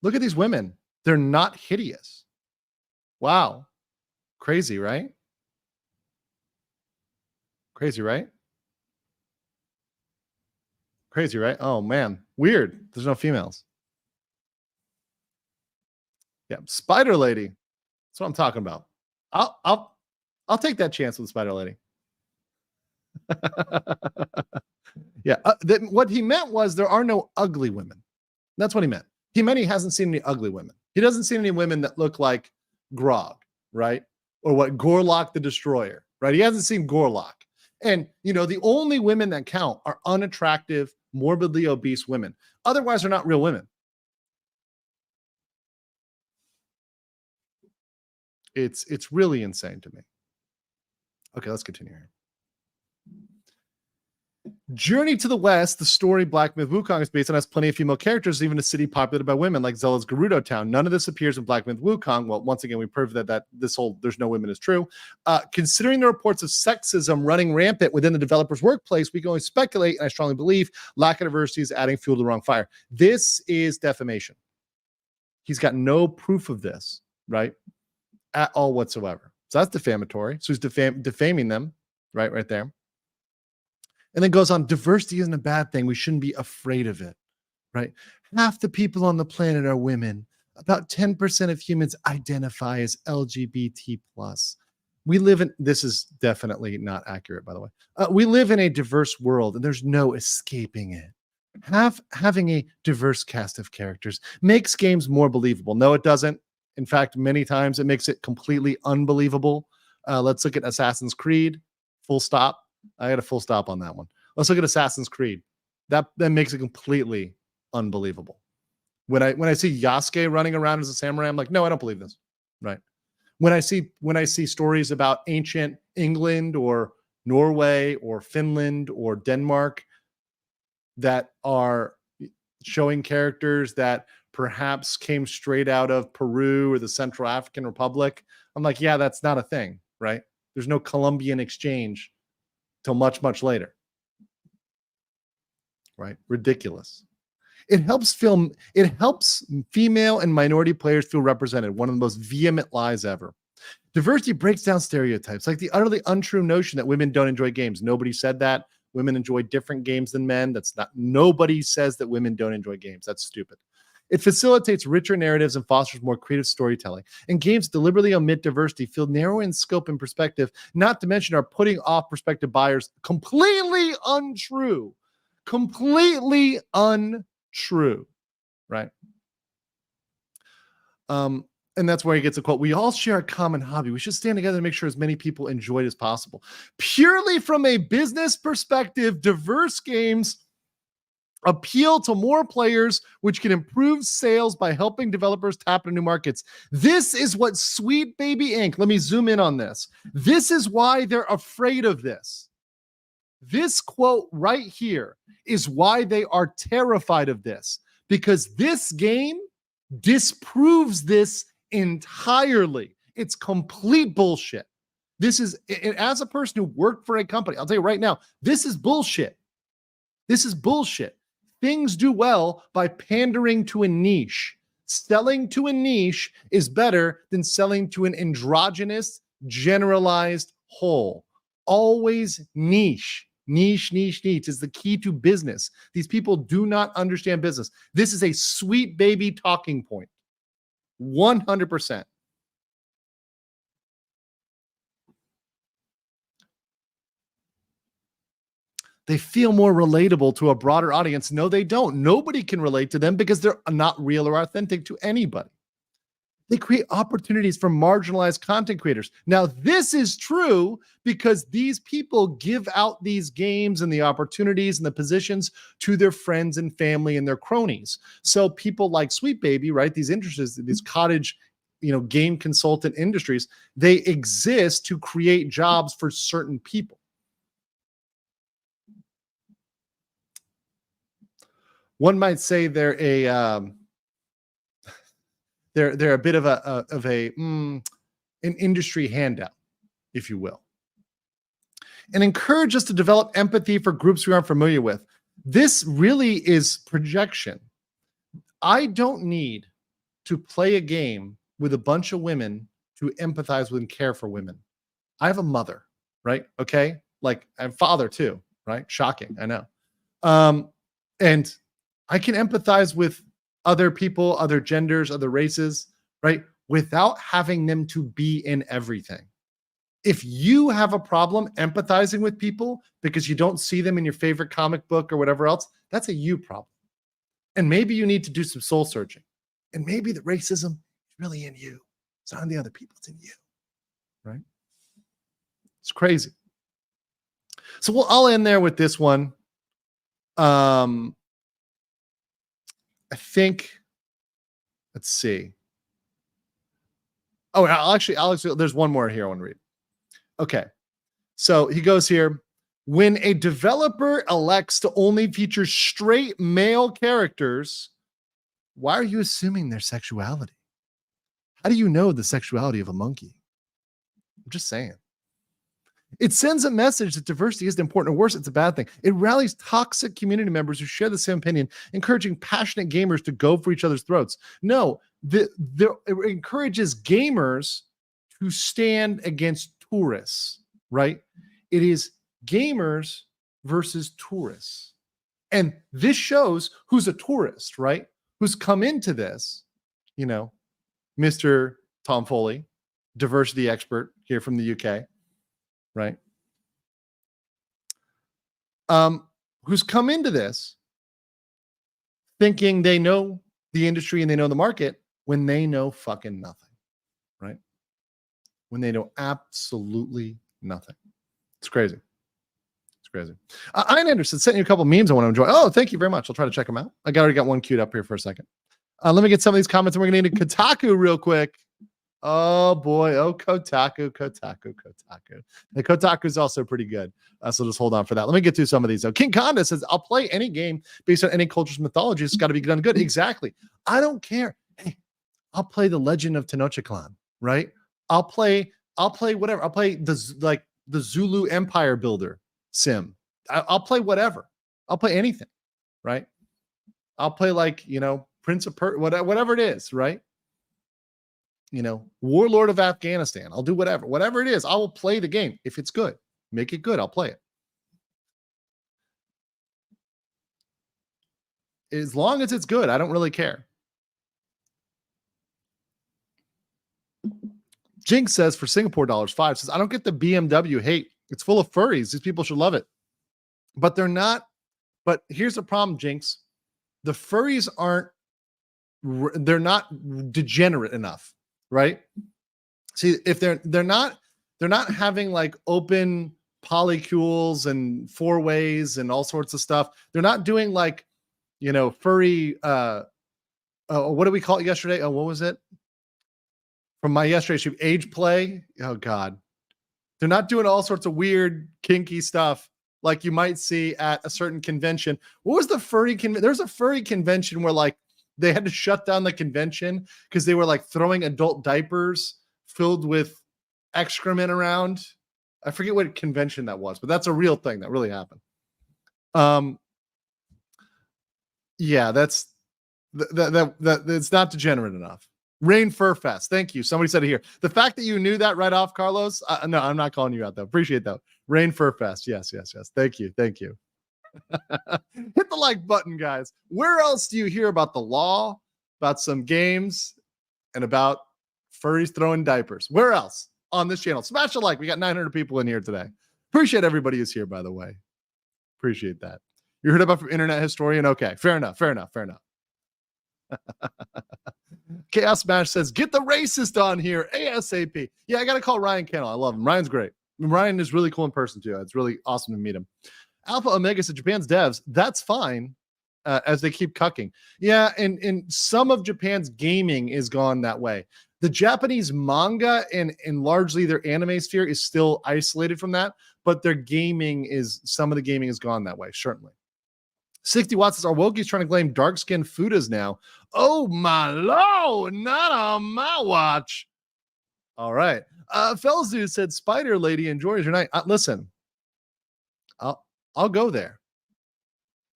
look at these women. They're not hideous. Wow. Crazy, right? Crazy, right? Crazy, right? Oh man, weird. There's no females. Yeah, Spider Lady. That's what I'm talking about. I'll take that chance with Spider Lady. Yeah, what he meant was there are no ugly women. That's what he meant. He meant he hasn't seen any ugly women. He doesn't see any women that look like Grog, right? Or what Gorlock the Destroyer, right? He hasn't seen Gorlock. And, you know, the only women that count are unattractive, morbidly obese women. Otherwise, they're not real women. It's really insane to me. Okay, let's continue here. Journey to the West, the story Black Myth Wukong is based on, has plenty of female characters, even a city populated by women like Zelda's Gerudo Town. None of this appears in Black Myth Wukong. Well, once again, we proved that this whole there's no women is true. Considering the reports of sexism running rampant within the developer's workplace, we can only speculate, and I strongly believe lack of diversity is adding fuel to the wrong fire. This is defamation. He's got no proof of this, right? At all whatsoever. So that's defamatory. So he's defaming them, right there. And then goes on, diversity isn't a bad thing. We shouldn't be afraid of it, right? Half the people on the planet are women. About 10% of humans identify as LGBT+. We live in, this is definitely not accurate, by the way. We live in a diverse world, and there's no escaping it. Having a diverse cast of characters makes games more believable. No, it doesn't. In fact, many times it makes it completely unbelievable. Let's look at Assassin's Creed, full stop. I got a full stop on that one. Let's look at Assassin's Creed. That makes it completely unbelievable. When I see Yasuke running around as a samurai, I'm like, no, I don't believe this. Right? When I see stories about ancient England or Norway or Finland or Denmark that are showing characters that perhaps came straight out of Peru or the Central African Republic, I'm like, yeah, that's not a thing, right? There's no Columbian exchange till much, much later. Right? Ridiculous. It helps female and minority players feel represented. One of the most vehement lies ever. Diversity breaks down stereotypes, like the utterly untrue notion that women don't enjoy games. Nobody said that. Women enjoy different games than men. Nobody says that women don't enjoy games. That's stupid. It facilitates richer narratives and fosters more creative storytelling. And games deliberately omit diversity, feel narrow in scope and perspective, not to mention are putting off prospective buyers. Completely untrue. Completely untrue. Right? And that's where he gets a quote. We all share a common hobby. We should stand together to make sure as many people enjoy it as possible. Purely from a business perspective, diverse games appeal to more players, which can improve sales by helping developers tap into new markets. This is what Sweet Baby Inc. Let me zoom in on this. This is why they're afraid of this. This quote right here is why they are terrified of this, because this game disproves this entirely. It's complete bullshit. This is, as a person who worked for a company, I'll tell you right now, this is bullshit. This is bullshit. Things do well by pandering to a niche. Selling to a niche is better than selling to an androgynous, generalized whole. Always niche. Niche is the key to business. These people do not understand business. This is a Sweet Baby talking point. 100%. They feel more relatable to a broader audience. No, they don't. Nobody can relate to them because they're not real or authentic to anybody. They create opportunities for marginalized content creators. Now, this is true because these people give out these games and the opportunities and the positions to their friends and family and their cronies. So people like Sweet Baby, right? These industries, these cottage, game consultant industries, they exist to create jobs for certain people. One might say they're a bit of an industry handout, if you will, and encourage us to develop empathy for groups we aren't familiar with. This really is projection. I don't need to play a game with a bunch of women to empathize with and care for women. I have a mother, right? Okay. Like I have a father too, right? Shocking. I know. And I can empathize with other people, other genders, other races, right? Without having them to be in everything. If you have a problem empathizing with people because you don't see them in your favorite comic book or whatever else, that's a you problem. And maybe you need to do some soul searching. And maybe the racism is really in you. It's not in the other people, it's in you. Right? It's crazy. So I'll end there with this one. I think, let's see. Oh, Alex, there's one more here I want to read. Okay. So he goes here. When a developer elects to only feature straight male characters, why are you assuming their sexuality? How do you know the sexuality of a monkey? I'm just saying. It sends a message that diversity isn't important, or worse, it's a bad thing. It rallies toxic community members who share the same opinion, encouraging passionate gamers to go for each other's throats. No, it encourages gamers to stand against tourists, right? It is gamers versus tourists. And this shows who's a tourist, right? Who's come into this, Mr. Tom Foley, diversity expert here from the UK, right? Who's come into this thinking they know the industry and they know the market when they know fucking nothing, right? When they know absolutely nothing. It's crazy. It's crazy. Ian Anderson sent you a couple memes I want to enjoy. Oh, thank you very much. I'll try to check them out. I already got one queued up here for a second. Let me get some of these comments and we're going to need Kotaku real quick. Oh boy. Oh, Kotaku. The Kotaku is also pretty good. So just hold on for that. Let me get through some of these. So King Conda says, I'll play any game based on any culture's mythology. It's got to be done good. Exactly. I don't care. Hey, I'll play the Legend of Tenochtitlan, right? I'll play whatever. I'll play the Zulu Empire Builder sim. I'll play whatever. I'll play anything, right? I'll play Prince of Persia, whatever it is, right? Warlord of Afghanistan. I'll do whatever it is. I will play the game. If it's good, make it good. I'll play it. As long as it's good, I don't really care. Jinx says for Singapore $5 says, I don't get the BMW hate. It's full of furries. These people should love it. But they're not. But here's the problem, Jinx. The furries they're not degenerate enough, right? See, if they're not having open polycules and four ways and all sorts of stuff. They're not doing furry what did we call it yesterday? Oh, what was it? From my yesterday shoot, age play. Oh God. They're not doing all sorts of weird, kinky stuff like you might see at a certain convention. What was the furry convention? There's a furry convention where they had to shut down the convention because they were throwing adult diapers filled with excrement around. I forget what convention that was, but that's a real thing that really happened. Yeah, that's it's not degenerate enough. Rain Fur Fest. Thank you. Somebody said it here. The fact that you knew that right off, Carlos. No, I'm not calling you out though. Appreciate that. Rain Fur Fest. Yes. Thank you. Hit the like button, guys. Where else do you hear about the law, about some games, and about furries throwing diapers? Where else on this channel? Smash a like. We got 900 people in here today. Appreciate everybody who's here, by the way. Appreciate that. You heard about from Internet Historian? Okay, fair enough. Chaos Smash says, get the racist on here ASAP. Yeah, I got to call Ryan Kennel. I love him. Ryan's great. Ryan is really cool in person too. It's really awesome to meet him. Alpha Omega said, Japan's devs, that's fine as they keep cucking. Yeah, and some of Japan's gaming is gone that way. The Japanese manga and largely their anime sphere is still isolated from that, but their some of the gaming is gone that way, certainly. 60 Watts says, our Wokie's trying to claim dark-skinned Fudas now. Oh, my Lord, not on my watch. All right. Felzu said, Spider Lady enjoys your night. Listen, I'll go there.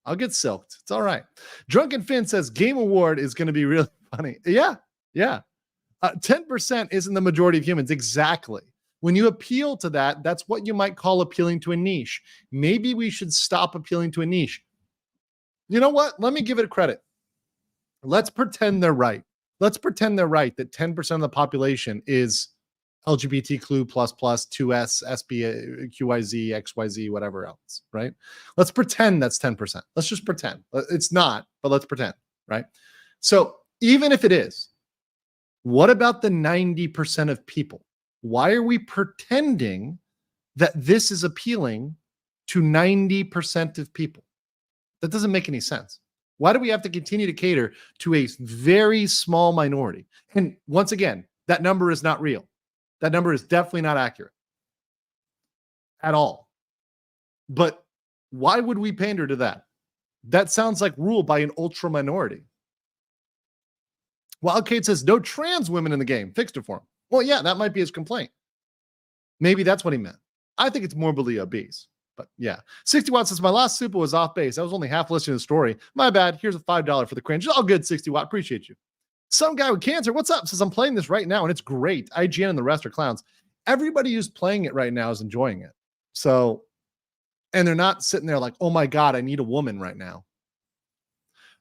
I'll get silked. It's all right. Drunken Finn says Game Award is going to be really funny. Yeah. 10% isn't the majority of humans. Exactly. When you appeal to that, that's what you might call appealing to a niche. Maybe we should stop appealing to a niche. You know what? Let me give it credit. Let's pretend they're right. Let's pretend they're right that 10% of the population is LGBTQ++, 2S, SB, QYZ, XYZ, whatever else, right? Let's pretend that's 10%. Let's just pretend. It's not, but let's pretend, right? So even if it is, what about the 90% of people? Why are we pretending that this is appealing to 90% of people? That doesn't make any sense. Why do we have to continue to cater to a very small minority? And once again, that number is not real. That number is definitely not accurate at all. But why would we pander to that? That sounds like rule by an ultra minority. Wildcade says no trans women in the game. Fixed it for him. Well, yeah, that might be his complaint. Maybe that's what he meant. I think it's morbidly obese. But yeah. 60 Watt says my last super was off base. I was only half listening to the story. My bad. Here's a $5 for the cringe. All good, 60 Watt. Appreciate you. Some guy with cancer, what's up? Says I'm playing this right now and it's great. IGN and the rest are clowns. Everybody who's playing it right now is enjoying it. So, and they're not sitting there like, oh my God, I need a woman right now.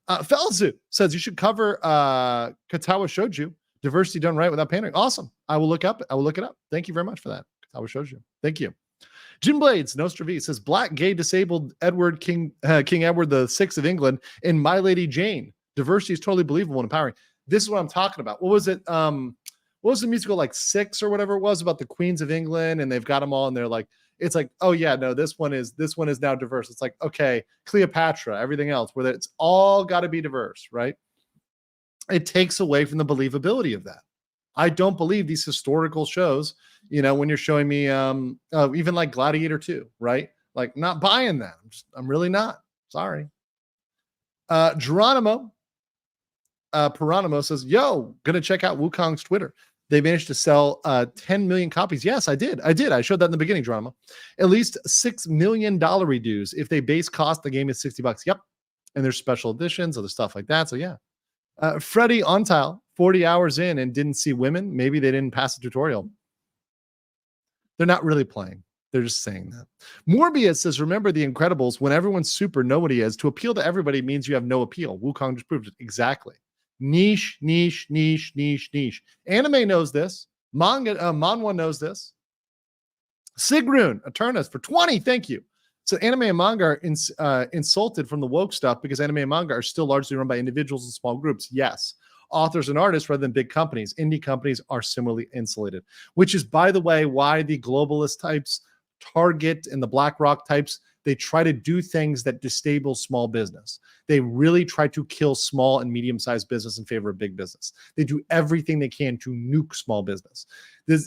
Felzu says you should cover Katawa Shouju. Diversity done right without pandering. Awesome. I will look it up. Thank you very much for that. Katawa Shouju. Thank you. Jim Blades, Nostra V says black, gay, disabled Edward King Edward VI of England and My Lady Jane. Diversity is totally believable and empowering. This is what I'm talking about. What was it? What was the musical like 6 or whatever it was about the queens of England? And they've got them all, and they're like, it's like, oh yeah, no, this one is now diverse. It's like, okay, Cleopatra, everything else, where it's all got to be diverse, right? It takes away from the believability of that. I don't believe these historical shows, when you're showing me even like Gladiator 2, right? Like, not buying that. I'm really not. Sorry. Geronimo says, yo, gonna check out Wukong's Twitter. They managed to sell 10 million copies. Yes, I did. I showed that in the beginning, Drama. At least $6 million reduce if they base cost the game is $60. Yep. And there's special editions, other stuff like that. So yeah. Freddie Ontile, 40 hours in and didn't see women. Maybe they didn't pass the tutorial. They're not really playing. They're just saying that. Morbius says, remember the Incredibles, when everyone's super, nobody is. To appeal to everybody means you have no appeal. Wukong just proved it. Exactly. Niche. Anime knows this. Manhwa knows this. Sigrun, Eternus for 20. Thank you. So anime and manga are insulted from the woke stuff because anime and manga are still largely run by individuals and small groups. Yes. Authors and artists rather than big companies. Indie companies are similarly insulated, which is, by the way, why the globalist types, Target and the BlackRock types, they try to do things that destabilize small business. They really try to kill small and medium-sized business in favor of big business. They do everything they can to nuke small business.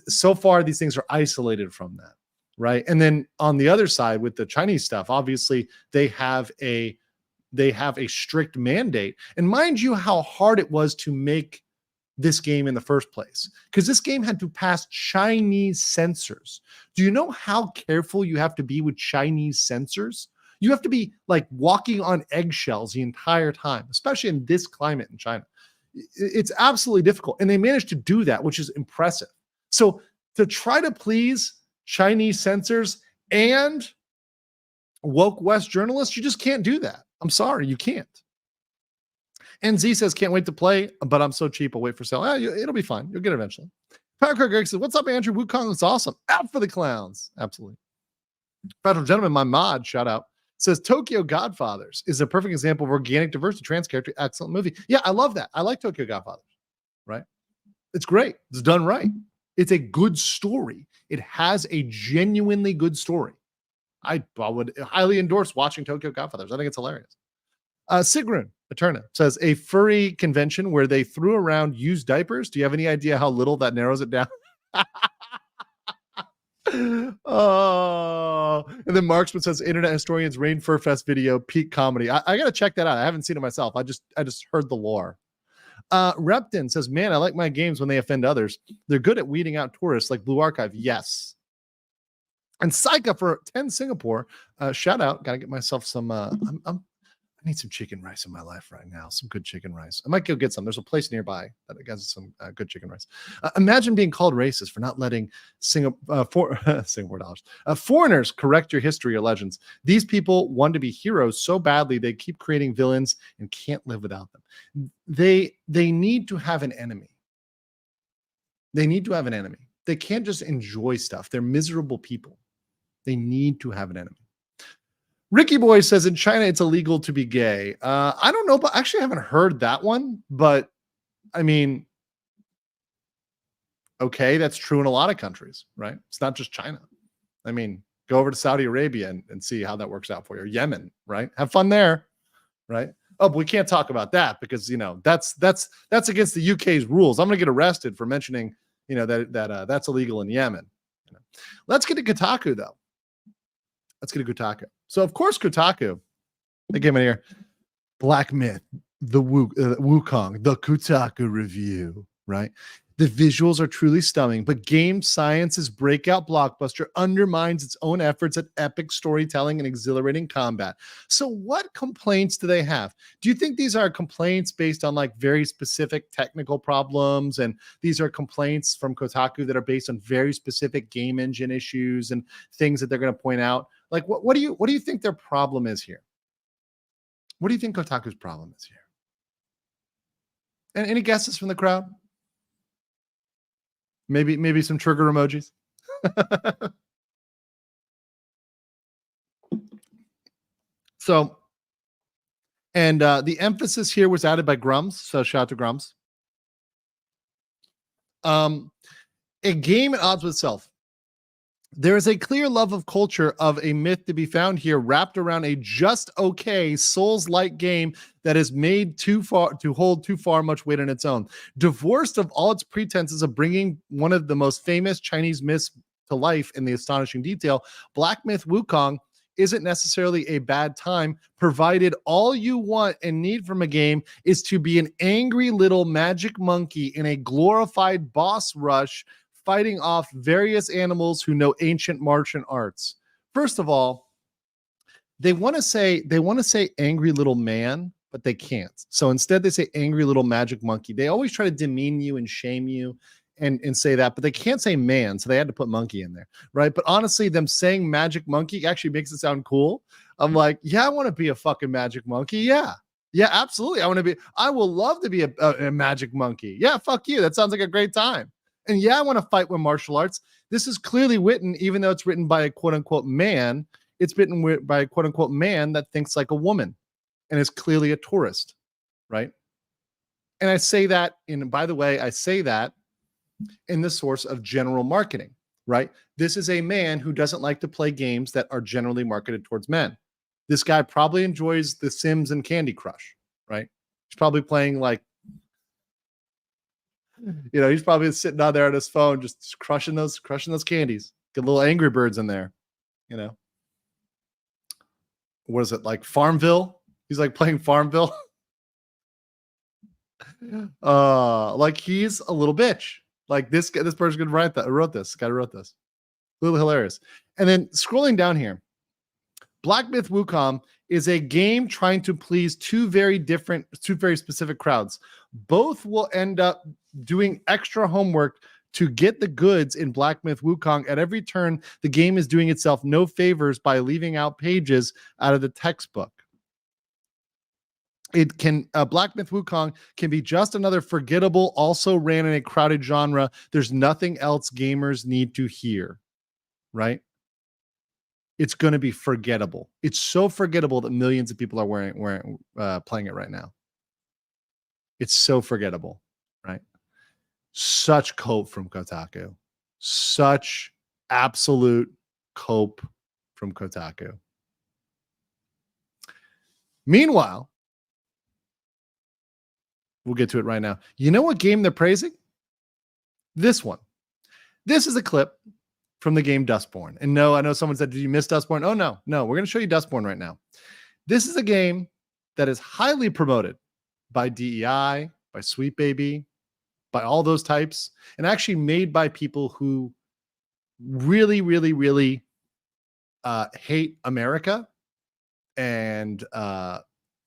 So far, these things are isolated from that, right? And then on the other side, with the Chinese stuff, obviously they have a strict mandate. And mind you, how hard it was to make this game in the first place, because this game had to pass Chinese censors. Do you know how careful you have to be with Chinese censors? You have to be like walking on eggshells the entire time, especially in this climate in China. It's absolutely difficult. And they managed to do that, which is impressive. So to try to please Chinese censors and woke West journalists, you just can't do that. I'm sorry, you can't. And Z says, can't wait to play, but I'm so cheap, I'll wait for sale. It'll be fine. You'll get it eventually. Power Greg says, what's up, Andrew? Wukong looks awesome. Out for the clowns. Absolutely. Federal Gentleman, my mod, shout out, says Tokyo Godfathers is a perfect example of organic diversity, trans character, excellent movie. Yeah, I love that. I like Tokyo Godfathers, right? It's great. It's done right. It's a good story. It has a genuinely good story. I would highly endorse watching Tokyo Godfathers. I think it's hilarious. Sigrun Eterna says, a furry convention where they threw around used diapers. Do you have any idea how little that narrows it down? Oh, and then Marksman says, internet historians Rain Fur Fest video, peak comedy. I got to check that out. I haven't seen it myself. I just heard the lore. Repton says, man, I like my games when they offend others. They're good at weeding out tourists like Blue Archive. Yes. And Psycha for 10 Singapore. Shout out. Got to get myself some. I need some chicken rice in my life right now. Some good chicken rice. I might go get some. There's a place nearby that has some good chicken rice. Imagine being called racist for not letting Singapore dollars. Foreigners correct your history or legends. These people want to be heroes so badly they keep creating villains and can't live without them. They need to have an enemy. They need to have an enemy. They can't just enjoy stuff. They're miserable people. They need to have an enemy. Ricky Boy says in China it's illegal to be gay. I don't know, but actually I haven't heard that one. But I mean, okay, that's true in a lot of countries, right? It's not just China. I mean, go over to Saudi Arabia and see how that works out for you. Or Yemen, right? Have fun there, right? Oh, but we can't talk about that because that's against the UK's rules. I'm gonna get arrested for mentioning that's illegal in Yemen. Let's get to Kotaku though. Let's get to Kotaku. So, of course, Kotaku, they came in here. Black Myth, the Wukong, the Kotaku review, right? The visuals are truly stunning, but Game Science's breakout blockbuster undermines its own efforts at epic storytelling and exhilarating combat. So what complaints do they have? Do you think these are complaints based on like very specific technical problems, and these are complaints from Kotaku that are based on very specific game engine issues and things that they're going to point out? Like, what do you think their problem is here? What do you think Kotaku's problem is here? And any guesses from the crowd? Maybe some trigger emojis. So, and the emphasis here was added by Grums. So shout out to Grums. A game at odds with itself. There is a clear love of culture of a myth to be found here, wrapped around a just okay Souls-like game that is made too far to hold too far much weight on its own. Divorced of all its pretenses of bringing one of the most famous Chinese myths to life in the astonishing detail, Black Myth Wukong isn't necessarily a bad time, provided all you want and need from a game is to be an angry little magic monkey in a glorified boss rush, fighting off various animals who know ancient martial arts. First of all, they want to say angry little man, but they can't. So instead they say angry little magic monkey. They always try to demean you and shame you and say that, but they can't say man, so they had to put monkey in there, right? But honestly, them saying magic monkey actually makes it sound cool. I'm like, yeah, I want to be a fucking magic monkey. Yeah, absolutely. I will love to be a magic monkey. Yeah, fuck you. That sounds like a great time. And yeah, I want to fight with martial arts. This is clearly written, even though it's written by a quote unquote man, it's written by a quote unquote man that thinks like a woman and is clearly a tourist, right? And I say that by the way, I say that in the source of general marketing, right? This is a man who doesn't like to play games that are generally marketed towards men. This guy probably enjoys The Sims and Candy Crush, right? He's probably playing like, he's probably sitting on there on his phone, just crushing those candies. Get little Angry Birds in there, What is it, like Farmville? He's like playing Farmville. Like he's a little bitch. Like this person could wrote this. Guy wrote this. A little hilarious. And then scrolling down here, Black Myth Wukong is a game trying to please two very specific crowds. Both will end up doing extra homework to get the goods in Black Myth Wukong. At every turn, the game is doing itself no favors by leaving out pages out of the textbook. It can Black Myth Wukong can be just another forgettable, also ran in a crowded genre. There's nothing else gamers need to hear, right? It's going to be forgettable. It's so forgettable that millions of people are playing it right now. It's so forgettable, right? Such cope from Kotaku. Such absolute cope from Kotaku. Meanwhile, we'll get to it right now. You know what game they're praising? This one. This is a clip from the game Dustborn. And no, I know someone said, did you miss Dustborn? Oh, no. We're going to show you Dustborn right now. This is a game that is highly promoted by DEI, by Sweet Baby, by all those types, and actually made by people who really, really, really hate America and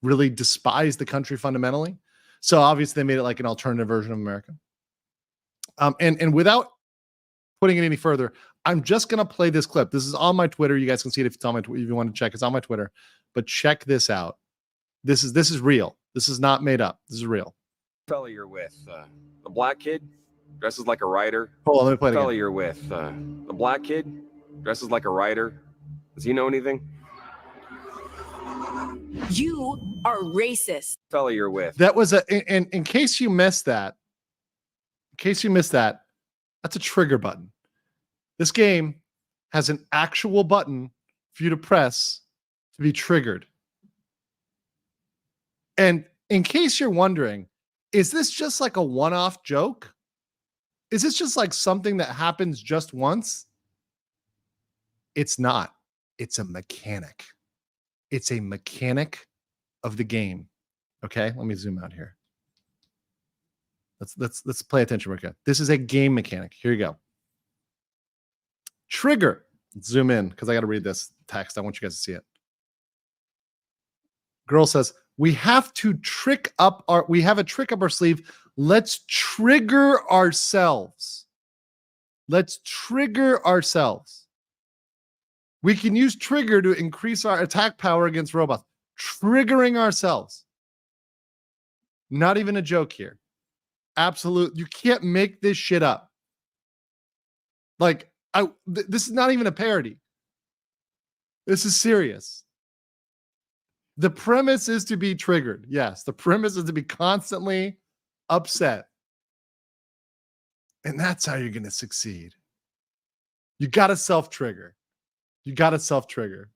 really despise the country fundamentally. So obviously they made it like an alternative version of America. And without putting it any further, I'm just going to play this clip. This is on my Twitter. You guys can see it if it's on my if you want to check. It's on my Twitter. But check this out. This is real. This is not made up. This is real. Fella you're with, the black kid dresses like a writer. Hold on, let me play it Fella again. you're with, the black kid dresses like a writer. Does he know anything? You are racist. Fella you're with. That was in case you missed that. In case you missed that, that's a trigger button. This game has an actual button for you to press to be triggered. And in case you're wondering, is this just like a one-off joke? Is this just like something that happens just once? It's not. It's a mechanic. It's a mechanic of the game. Okay, let me zoom out here. Let's pay attention. Okay, this is a game mechanic. Here you go. Trigger. Let's zoom in because I got to read this text. I want you guys to see it. Girl says, we have a trick up our sleeve. Let's trigger ourselves. Let's trigger ourselves. We can use trigger to increase our attack power against robots. Triggering ourselves. Not even a joke here. Absolute. You can't make this shit up. Like, this is not even a parody. This is serious. The premise is to be triggered. Yes, the premise is to be constantly upset. And that's how you're going to succeed. You got to self-trigger. You got to self-trigger.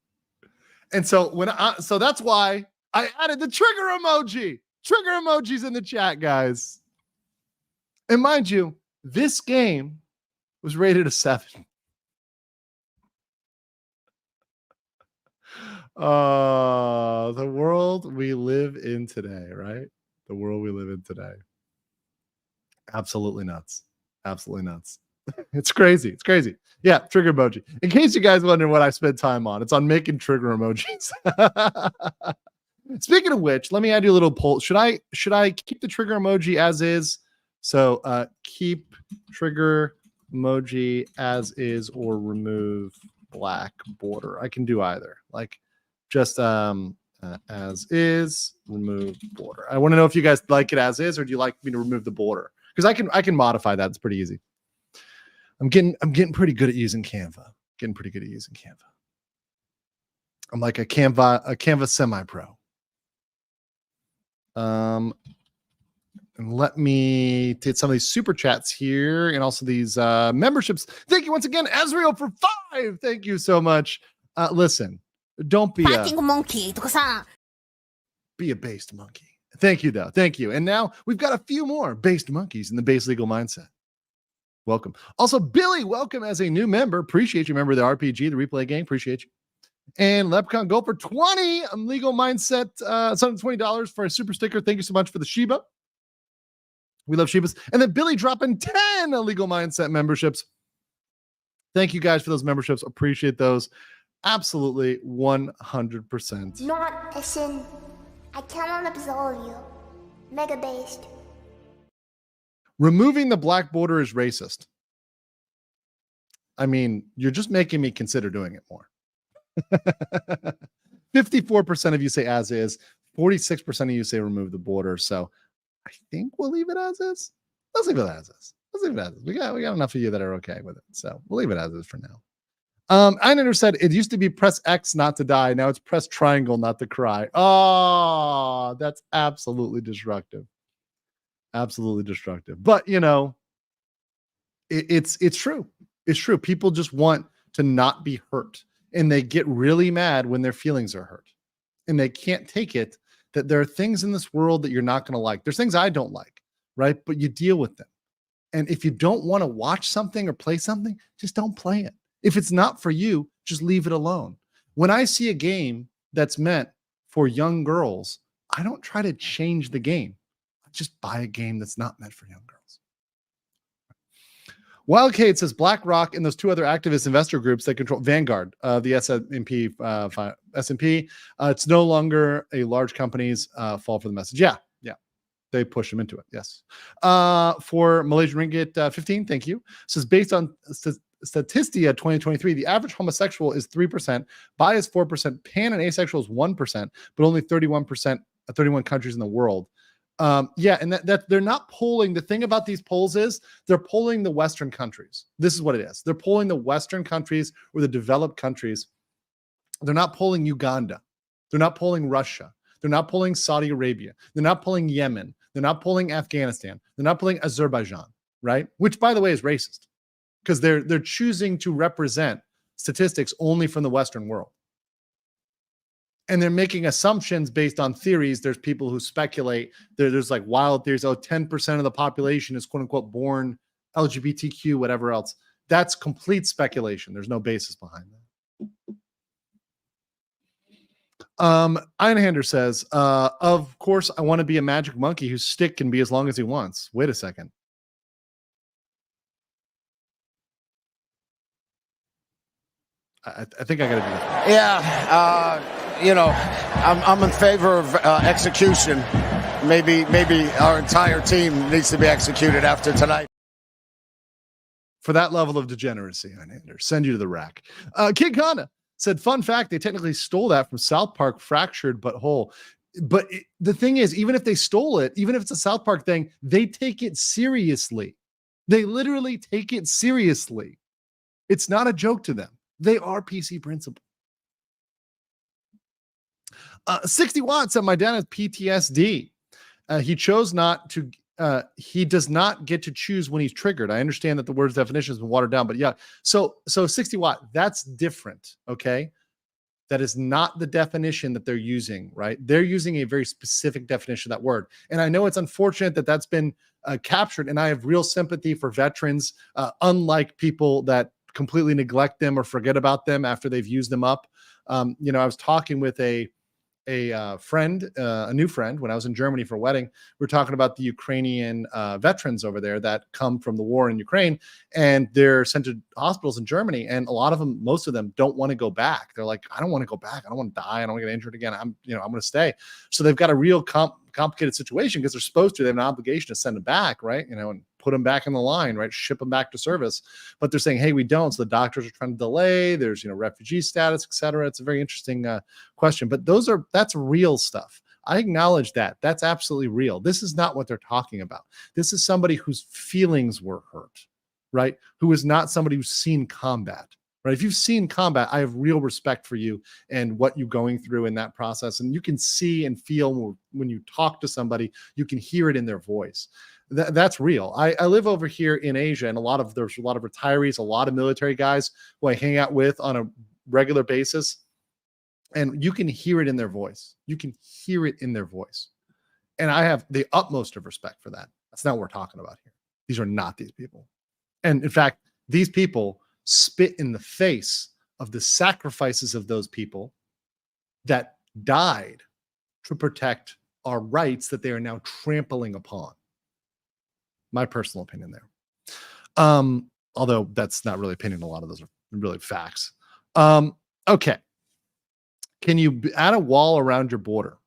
And so so that's why I added the trigger emoji. Trigger emojis in the chat, guys. And mind you, this game was rated a 7. The world we live in today, right? The world we live in today. Absolutely nuts. Absolutely nuts. It's crazy. It's crazy. Yeah, trigger emoji. In case you guys wonder what I spend time on, it's on making trigger emojis. Speaking of which, let me add you a little poll. Should I keep the trigger emoji as is? So keep trigger emoji as is or remove black border. I can do either. Like just as is, remove border. I want to know if you guys like it as is or do you like me to remove the border? Because I can modify that. It's pretty easy. I'm getting pretty good at using Canva. I'm like a Canva semi-pro. And let me take some of these super chats here and also these memberships. Thank you once again, Ezreal, for 5. Thank you so much. Listen, don't be monkey. be a based monkey. Thank you, though. Thank you. And now we've got a few more based monkeys in the base legal mindset. Welcome. Also, Billy, welcome as a new member. Appreciate you, member of the RPG, the replay gang. Appreciate you. And Lepcon Go for 20 on legal mindset. $120 for a super sticker. Thank you so much for the Shiba. We love Shibas. And then Billy dropping 10 legal mindset memberships. Thank you guys for those memberships. Appreciate those. Absolutely 100%. Not a sin. I cannot absolve you. Mega based. Removing the black border is racist. I mean, you're just making me consider doing it more. 54% of you say as is. 46% of you say remove the border. So I think we'll leave it as is. Let's leave it as is. We got enough of you that are okay with it. So we'll leave it as is for now. Einander said it used to be press X not to die. Now it's press triangle not to cry. Oh, that's absolutely destructive. Absolutely destructive. But you know, it's true. It's true. People just want to not be hurt. And they get really mad when their feelings are hurt. And they can't take it that there are things in this world that you're not going to like. There's things I don't like, right? But you deal with them. And if you don't want to watch something or play something, just don't play it. If it's not for you, just leave it alone. When I see a game that's meant for young girls, I don't try to change the game. I just buy a game that's not meant for young girls. Wildcade says BlackRock and those two other activist investor groups that control Vanguard, the S&P. It's no longer a large company's fall for the message. Yeah. They push them into it. Yes. For Malaysian Ringgit 15, thank you. Says based on Statistia 2023, the average homosexual is 3%, bi is 4%, pan and asexual is 1%, but only 31%, 31 countries in the world. Yeah, and that they're not polling. The thing about these polls is they're polling the Western countries. This is what it is. They're polling the Western countries or the developed countries. They're not polling Uganda. They're not polling Russia. They're not polling Saudi Arabia. They're not polling Yemen. They're not polling Afghanistan. They're not polling Azerbaijan, right? Which, by the way, is racist because they're choosing to represent statistics only from the Western world. And they're making assumptions based on theories. There's people who speculate. There's like wild theories. 10% of the population is quote unquote born LGBTQ, whatever else. That's complete speculation. There's no basis behind that. Einhander says, of course, I want to be a magic monkey whose stick can be as long as he wants. Wait a second. I think I got to do that. Yeah, I'm in favor of execution. Maybe our entire team needs to be executed after tonight. For that level of degeneracy, Einhander, send you to the rack. Kid Kanda said, fun fact, they technically stole that from South Park, Fractured But Whole. But the thing is, even if they stole it, even if it's a South Park thing, they take it seriously. They literally take it seriously. It's not a joke to them. They are PC principle. 60 watts said, my dad has PTSD. He chose not to, he does not get to choose when he's triggered. I understand that the word's definition has been watered down, but yeah. So 60 watt, that's different. Okay. That is not the definition that they're using, right? They're using a very specific definition of that word. And I know it's unfortunate that that's been captured. And I have real sympathy for veterans, unlike people that completely neglect them or forget about them after they've used them up. I was talking with a friend, a new friend, when I was in Germany for a wedding. We were talking about the Ukrainian veterans over there that come from the war in Ukraine, and they're sent to hospitals in Germany. And a lot of them, most of them, don't want to go back. They're like, I don't want to go back. I don't want to die. I don't want to get injured again. I'm going to stay. So they've got a real complicated situation because they're supposed to. They have an obligation to send them back, right? And put them back in the line, right? Ship them back to service. But they're saying, hey, we don't. So the doctors are trying to delay. There's, refugee status, et cetera. It's a very interesting question. But that's real stuff. I acknowledge that. That's absolutely real. This is not what they're talking about. This is somebody whose feelings were hurt, right? Who is not somebody who's seen combat, right? If you've seen combat, I have real respect for you and what you're going through in that process. And you can see and feel when you talk to somebody, you can hear it in their voice. That's real. I live over here in Asia, and there's a lot of retirees, a lot of military guys who I hang out with on a regular basis, and you can hear it in their voice. You can hear it in their voice. And I have the utmost of respect for that. That's not what we're talking about here. These are not these people. And in fact, these people spit in the face of the sacrifices of those people that died to protect our rights that they are now trampling upon. My personal opinion there. Although that's not really opinion. A lot of those are really facts. Okay. Can you add a wall around your border?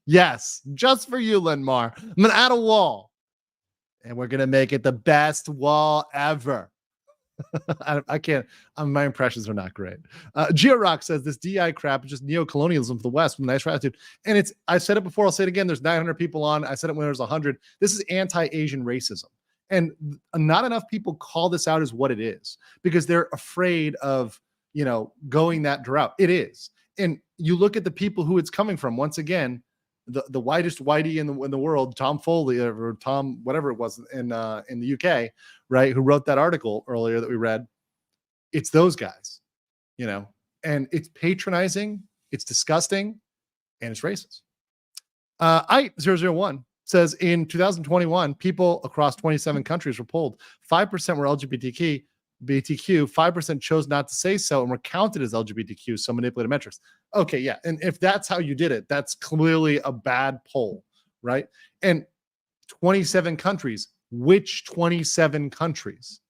Yes, just for you, Linmar. I'm going to add a wall. And we're going to make it the best wall ever. I can't. My impressions are not great. Georock says this DI crap is just neocolonialism for the West with nice attitude. And I said it before, I'll say it again. There's 900 people on. I said it when there was 100. This is anti-Asian racism. And not enough people call this out as what it is because they're afraid of, going that route. It is. And you look at the people who it's coming from. Once again, the whitest whitey in the world, Tom Foley or Tom, whatever it was in the UK, right? Who wrote that article earlier that we read. It's those guys, and it's patronizing, it's disgusting, and it's racist. I001 says in 2021, people across 27 countries were polled. 5% were LGBTQ, 5% chose not to say so and were counted as LGBTQ, so manipulated metrics. Okay, yeah. And if that's how you did it, that's clearly a bad poll, right? And 27 countries, Which 27 countries?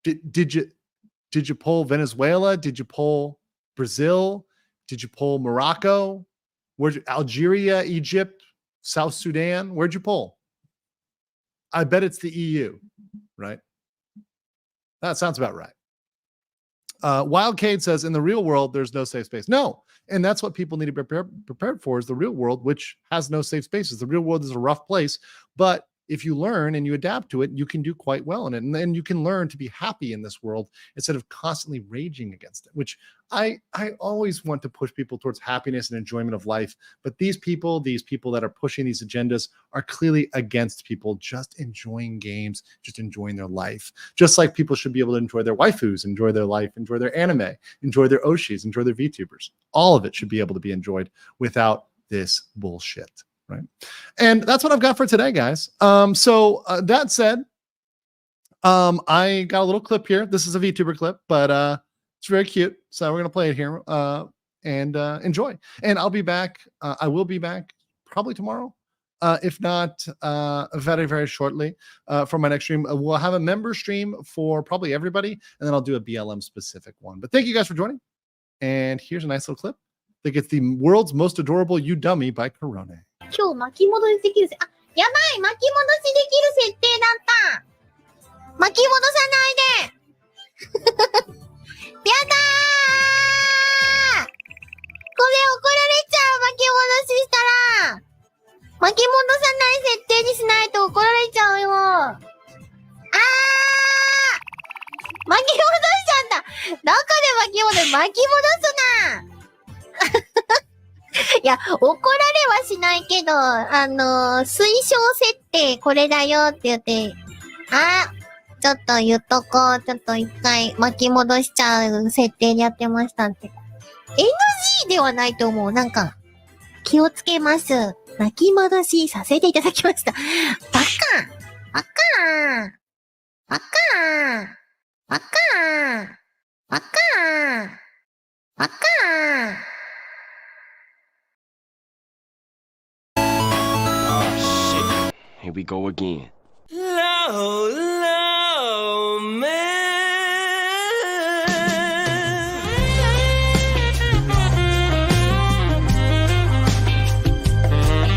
Did you poll Venezuela? Did you poll Brazil? Did you poll Morocco? Algeria, Egypt, South Sudan? Where'd you poll? I bet it's the EU, right? That sounds about right. Wildcade says, in the real world, there's no safe space. No. And that's what people need to be prepared for, is the real world, which has no safe spaces. The real world is a rough place, but if you learn and you adapt to it, you can do quite well in it. And then you can learn to be happy in this world instead of constantly raging against it, which I always want to push people towards happiness and enjoyment of life. But these people that are pushing these agendas are clearly against people just enjoying games, just enjoying their life. Just like people should be able to enjoy their waifus, enjoy their life, enjoy their anime, enjoy their Oshis, enjoy their VTubers. All of it should be able to be enjoyed without this bullshit. Right. And that's what I've got for today, guys. So that said, I got a little clip here. This is a VTuber clip, but it's very cute. So we're going to play it here and enjoy. And I'll be back. I will be back probably tomorrow. If not, very, very shortly for my next stream. We'll have a member stream for probably everybody, and then I'll do a BLM specific one. But thank you guys for joining. And here's a nice little clip that gets the world's most adorable You Dummy by Corone. 今日巻き戻しできるせ、あ、やばい、巻き戻しできる設定だった。巻き戻さないで。やだー。これ怒られちゃう、巻き戻ししたら。巻き戻さない設定にしないと怒られちゃうよ。巻き戻しちゃった。どこで巻き戻すな。いや、怒られはしないけど、推奨設定これだよって言って、ちょっと言っとこう。ちょっと一回巻き戻しちゃう設定でやってましたって。NG ではないと思う。なんか、気をつけます。巻き戻しさせていただきました。バカバカバカバカバカバカHere we go again. Low,